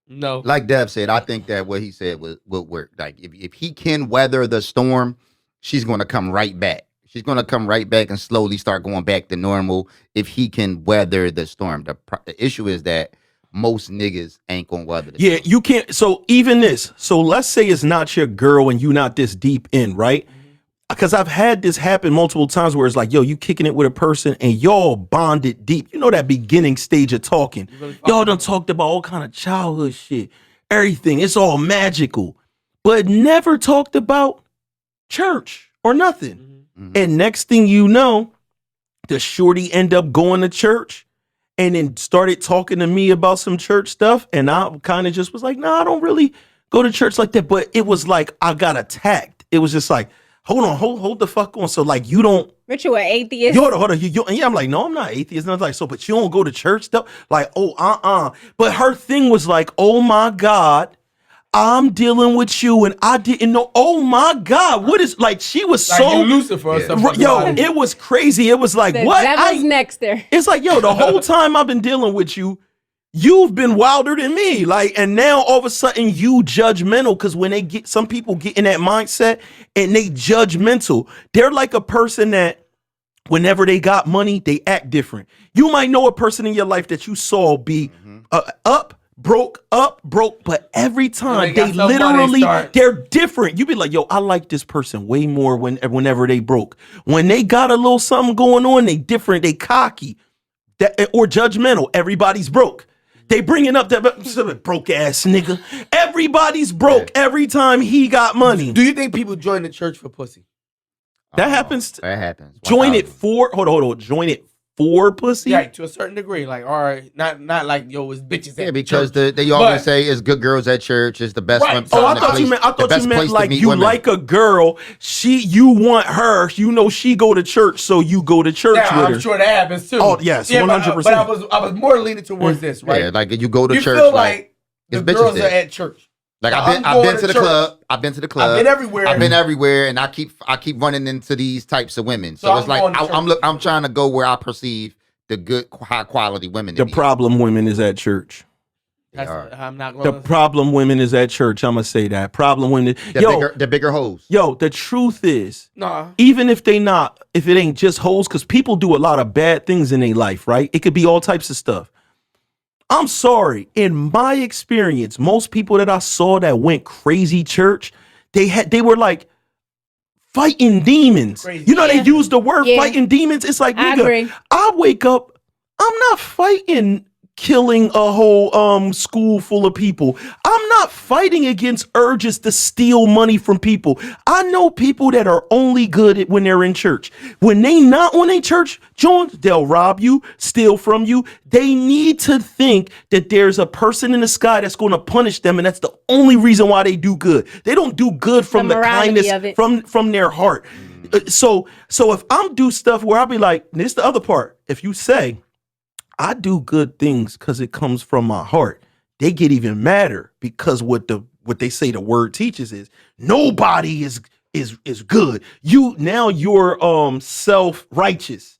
No. Like Dev said, I think that what he said would work. Like if he can weather the storm, she's going to come right back. She's going to come right back and slowly start going back to normal if he can weather the storm. The issue is that most niggas ain't going to weather the Yeah, storm. you can't. So even this. So let's say it's not your girl and you not this deep in, right? Because I've had this happen multiple times where it's like, yo, you kicking it with a person and y'all bonded deep. You know that beginning stage of talking. Y'all done talked about all kind of childhood shit, everything. It's all magical, but never talked about church or nothing. And next thing you know, the shorty end up going to church and then started talking to me about some church stuff. And I kind of just was like, nah, I don't really go to church like that. But it was like, I got attacked. It was just like, hold on, hold the fuck on. So like, you don't, But you an atheist. you hold on. And yeah, I'm like, no, I'm not atheist. And I was like, so, but you don't go to church though? Like, oh, But her thing was like, oh my God, I'm dealing with you and I didn't know. Oh my God, what is, like, she was Like so, you Lucifer or something. yo, it was crazy. It was like, the what? devil's next there. It's like, yo, the whole time I've been dealing with you, you've been wilder than me. Like, and now all of a sudden you judgmental, because when they get, some people get in that mindset and they judgmental, they're like a person that whenever they got money, they act different. You might know a person in your life that you saw be up, broke, but every time got they some money, literally, start- they're different. You be like, yo, I like this person way more whenever they broke. When they got a little something going on, they different, they cocky, or judgmental. Everybody's broke. They bringing up that broke ass nigga. Everybody's broke every time he got money. Do you think people join the church for pussy? That happens. That happens. Join it 1000. for hold on. Join it for pussy. Yeah, to a certain degree. Like, all right, not like yo, it's bitches. Yeah, at because church. they always But- say it's good girls at church. It's the best. Right. Oh, I the thought place- you meant. I the thought best you meant place to like meet you women. like a girl. You want her. You know she go to church, so you go to church Yeah, with I'm her. sure that happens too. Oh, yes, Yeah, but- 100%. But I was more leaning towards this, right? Yeah, like you go to you church. feel like the it's bitches girls there. are at church. Like I'm I've going been to to the church. club. I've been to the club. I've been everywhere. I've been everywhere, and I keep running into these types of women. So So it's I'm like going to church. I'm trying to go where I perceive the good, high quality women. to The be. problem women is at church. That's, are. I'm not The going to. problem women is at church. I'm gonna say that. Problem women. The bigger hoes. Yo. The truth is, Nah. even if if it ain't just hoes, because people do a lot of bad things in their life, right? It could be all types of stuff. I'm sorry. In my experience, most people that I saw that went crazy church, they were like fighting demons. Crazy. You know, Yeah. they use the word Yeah. fighting demons. It's like, I nigga, agree. I wake up, I'm not fighting killing a whole school full of people. I'm not fighting against urges to steal money from people. I know people that are only good at when they're in church. When they not on a church joint, they'll rob you, steal from you. They need to think that there's a person in the sky that's going to punish them, and that's the only reason why they do good. They don't do good from the morality kindness of it. from their heart. So if I'm do stuff where I'll be like, this the other part. If you say I do good things because it comes from my heart, they get even madder because what they say the word teaches is nobody is good. You're self-righteous.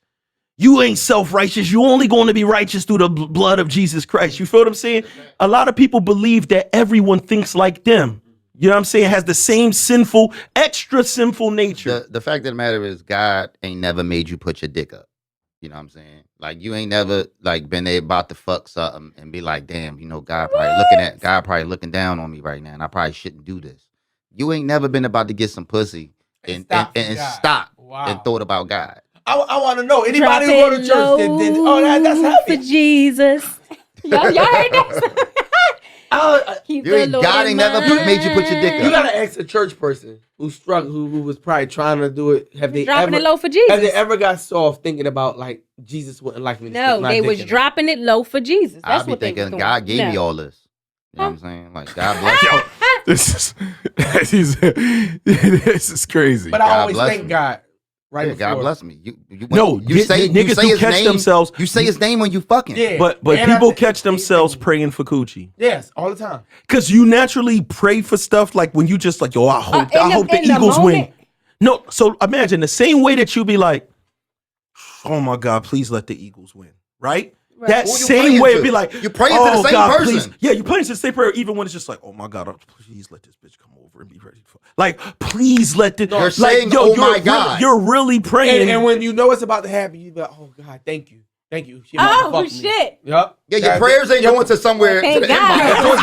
You ain't self-righteous. You only going to be righteous through the blood of Jesus Christ. You feel what I'm saying? A lot of people believe that everyone thinks like them. You know what I'm saying? Has the same extra sinful nature. The fact of the matter is, God ain't never made you put your dick up. You know what I'm saying? Like, you ain't never like been there about to fuck something and be like, damn, God probably looking down on me right now, and I probably shouldn't do this. You ain't never been about to get some pussy and stop and thought about God. I want to know, anybody who go to church that's heavy. For Jesus. Y'all heard that? God ain't never made you put your dick up. You gotta ask a church person who struggled, who was probably trying to do it. Have they dropping it low for Jesus? Have they ever got soft thinking about like Jesus wouldn't like me? No, they was dropping it low for Jesus. That's I be what they was thinking doing. God gave me all this. You know what I'm saying? Like, God bless you. This is crazy. But I always thank God. Right, God bless me. You say his name when you fucking. Yeah, but people catch themselves praying for coochie. Yes, all the time. Because you naturally pray for stuff like when you just like, I hope the Eagles win. No, so imagine the same way that you be like, oh my God, please let the Eagles win, right? That same way it'd be like, you're praying to the same person. Please. Yeah, you're praying to the same prayer, even when it's just like, oh my God, please let this bitch come over and be ready for. Like, please let this. You're saying, my God. You're really praying. And when you know it's about to happen, you be like, oh God, thank you. She oh shit! Me. Yep. Yeah, your prayers ain't going to somewhere to the inbox,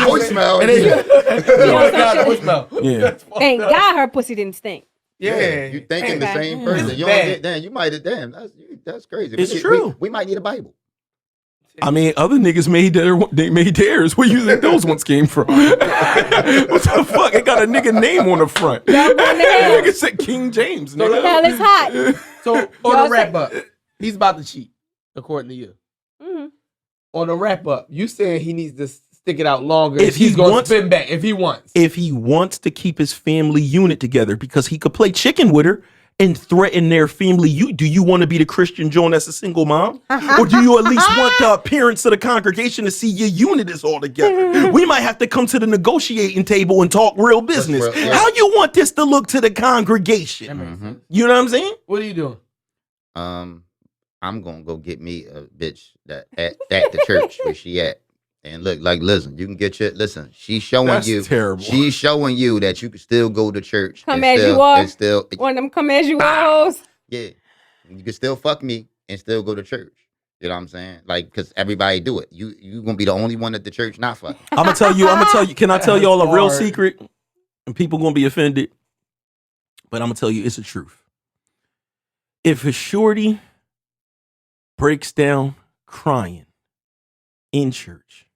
voicemail. Yeah. Thank God her pussy didn't stink. Yeah, you thinking the same person. You might have. Damn, that's crazy. It's true. We might need a Bible. I mean, other niggas made theirs. Where you think those ones came from? What the fuck? It got a nigga name on the front. Nigga said King James. Nigga. Hell, it's hot. So on the wrap up, he's about to cheat, according to you. Mm-hmm. On the wrap up, you saying he needs to stick it out longer if he's going to spin back. If he wants to keep his family unit together, because he could play chicken with her and threaten their family. Do you want to be the Christian Joan as a single mom? Or do you at least want the appearance of the congregation to see your unit is all together? We might have to come to the negotiating table and talk real business. How you want this to look to the congregation? Mm-hmm. You know what I'm saying? What are you doing? I'm going to go get me a bitch that at the church where she at. And look, like, listen, you can get she's showing That's you. terrible. She's showing you that you can still go to church. Come as you are. One of them come as you are hoes. Yeah. You can still fuck me and still go to church. You know what I'm saying? Like, because everybody do it. You going to be the only one at the church not fucking. I'm going to tell you. Can I tell y'all a real secret? And people going to be offended. But I'm going to tell you, it's the truth. If a shorty breaks down crying in church,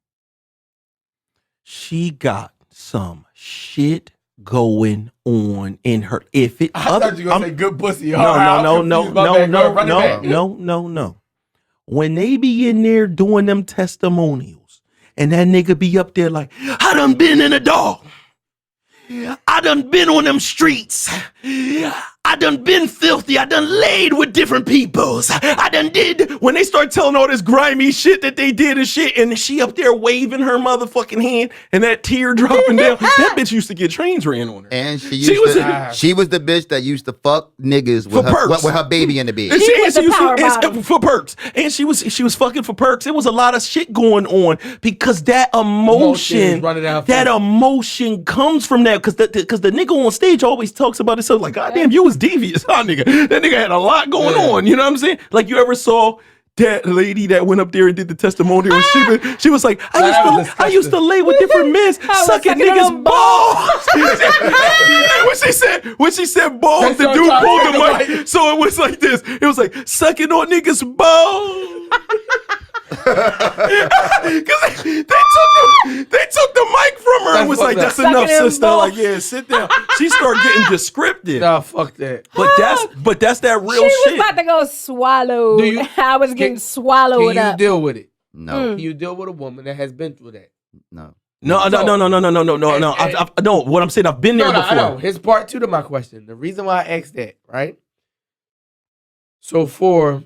she got some shit going on in her. I thought you were going to say good pussy. No. When they be in there doing them testimonials and that nigga be up there like, I done been in a dog. I done been on them streets. I done been filthy. I done laid with different peoples. I done did, when they start telling all this grimy shit that they did and shit, and she up there waving her motherfucking hand and that tear dropping down. That bitch used to get trains ran on her. And she was the bitch that used to fuck niggas with her baby in the bed. For perks. And she was fucking for perks. It was a lot of shit going on because that emotion comes from that, because the nigga on stage always talks about himself like, God damn, you was devious, huh, nigga? That nigga had a lot going on. You know what I'm saying? Like, you ever saw that lady that went up there and did the testimonial? And she was like, I used to lay with different men, sucking niggas' balls. when she said balls, the dude pulled the mic. So it was like this. It was like, sucking on niggas' balls. Because they took the mic from her and was like, that's enough, sister. Like, yeah, sit down. She started getting descriptive. Nah, fuck that. But that's that real shit. She was about to go swallow. I was getting swallowed up. Can you deal with it? No. Can you deal with a woman that has been through that? No. No. What I'm saying, I've been there before. I know. Here's part 2 to my question. The reason why I asked that, right? So for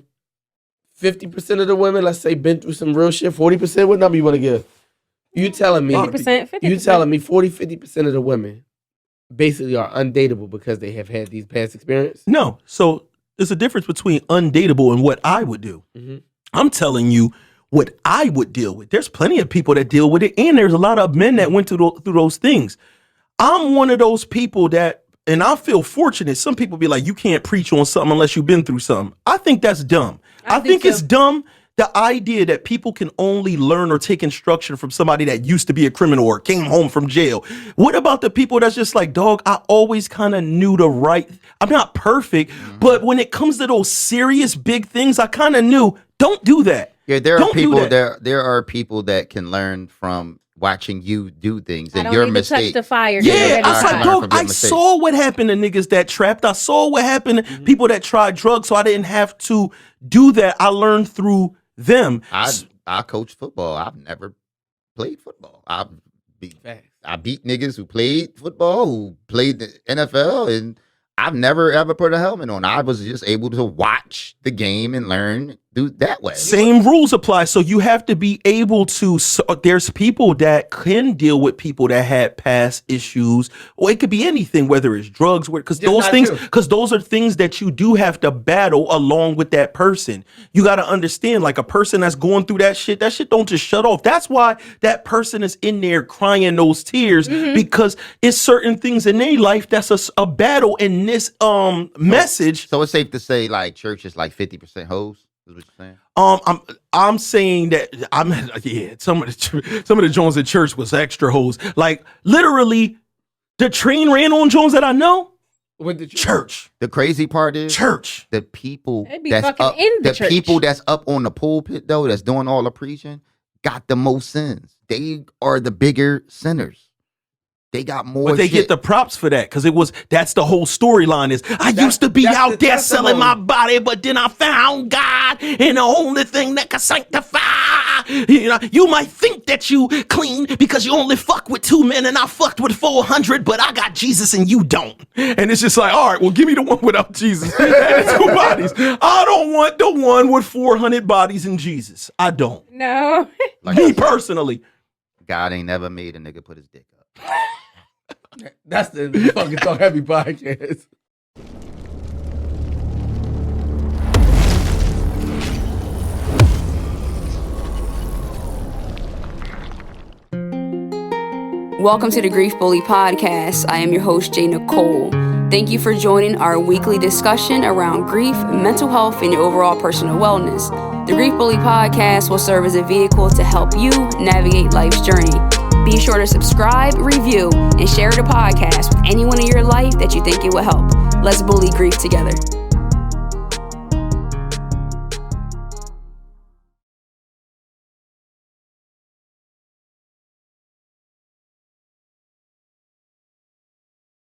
50% of the women, let's say, been through some real shit, 40%, what number you want to give? You telling me 50%, 50%. You telling me 40-50% of the women basically are undateable because they have had these past experiences? No. So there's a difference between undateable and what I would do. Mm-hmm. I'm telling you what I would deal with. There's plenty of people that deal with it, and there's a lot of men that went through those things. I'm one of those people that, and I feel fortunate. Some people be like, you can't preach on something unless you've been through something. I think that's dumb. I think it's dumb. The idea that people can only learn or take instruction from somebody that used to be a criminal or came home from jail. What about the people that's just like, dog, I always kind of knew I'm not perfect, but when it comes to those serious big things, I kind of knew, don't do that. Yeah, there are people that can learn from watching you do things and your mistakes. Touch the fire. Yeah, I was like, dog, I saw what happened to niggas that trapped. I saw what happened to people that tried drugs, so I didn't have to do that. I learned through them. I coach football. I've never played football. I beat niggas who played football, who played the NFL, and I've never ever put a helmet on. I was just able to watch the game and learn do that way. Same rules apply. So you have to be able to, there's people that can deal with people that had past issues, or it could be anything, whether it's drugs, because those are things that you do have to battle along with that person. You got to understand, like a person that's going through that shit don't just shut off. That's why that person is in there crying those tears, because it's certain things in their life that's a battle in this message. So it's safe to say like church is like 50% hoes. Is what you're saying? I'm saying that some of the Jones at church was extra hoes. Like literally, the train ran on Jones that I know. With the church. The crazy part is church. The people that's up in the church. People that's up on the pulpit though, that's doing all the preaching, got the most sins. They are the bigger sinners. They got more. But they get the props for that because that's the whole storyline is I used to be out there selling my body, but then I found God and the only thing that can sanctify. You know, you might think that you clean because you only fuck with 2 men and I fucked with 400, but I got Jesus and you don't. And it's just like, all right, well, give me the one without Jesus and 2 bodies. I don't want the one with 400 bodies and Jesus. I don't. No. Like me personally. God ain't never made a nigga put his dick up. That's the fucking Talk Heavy podcast. Welcome to the Grief Bully Podcast. I am your host, Jay Nicole. Thank you for joining our weekly discussion around grief, mental health, and your overall personal wellness. The Grief Bully Podcast will serve as a vehicle to help you navigate life's journey. Be sure to subscribe, review, and share the podcast with anyone in your life that you think it will help. Let's bully grief together.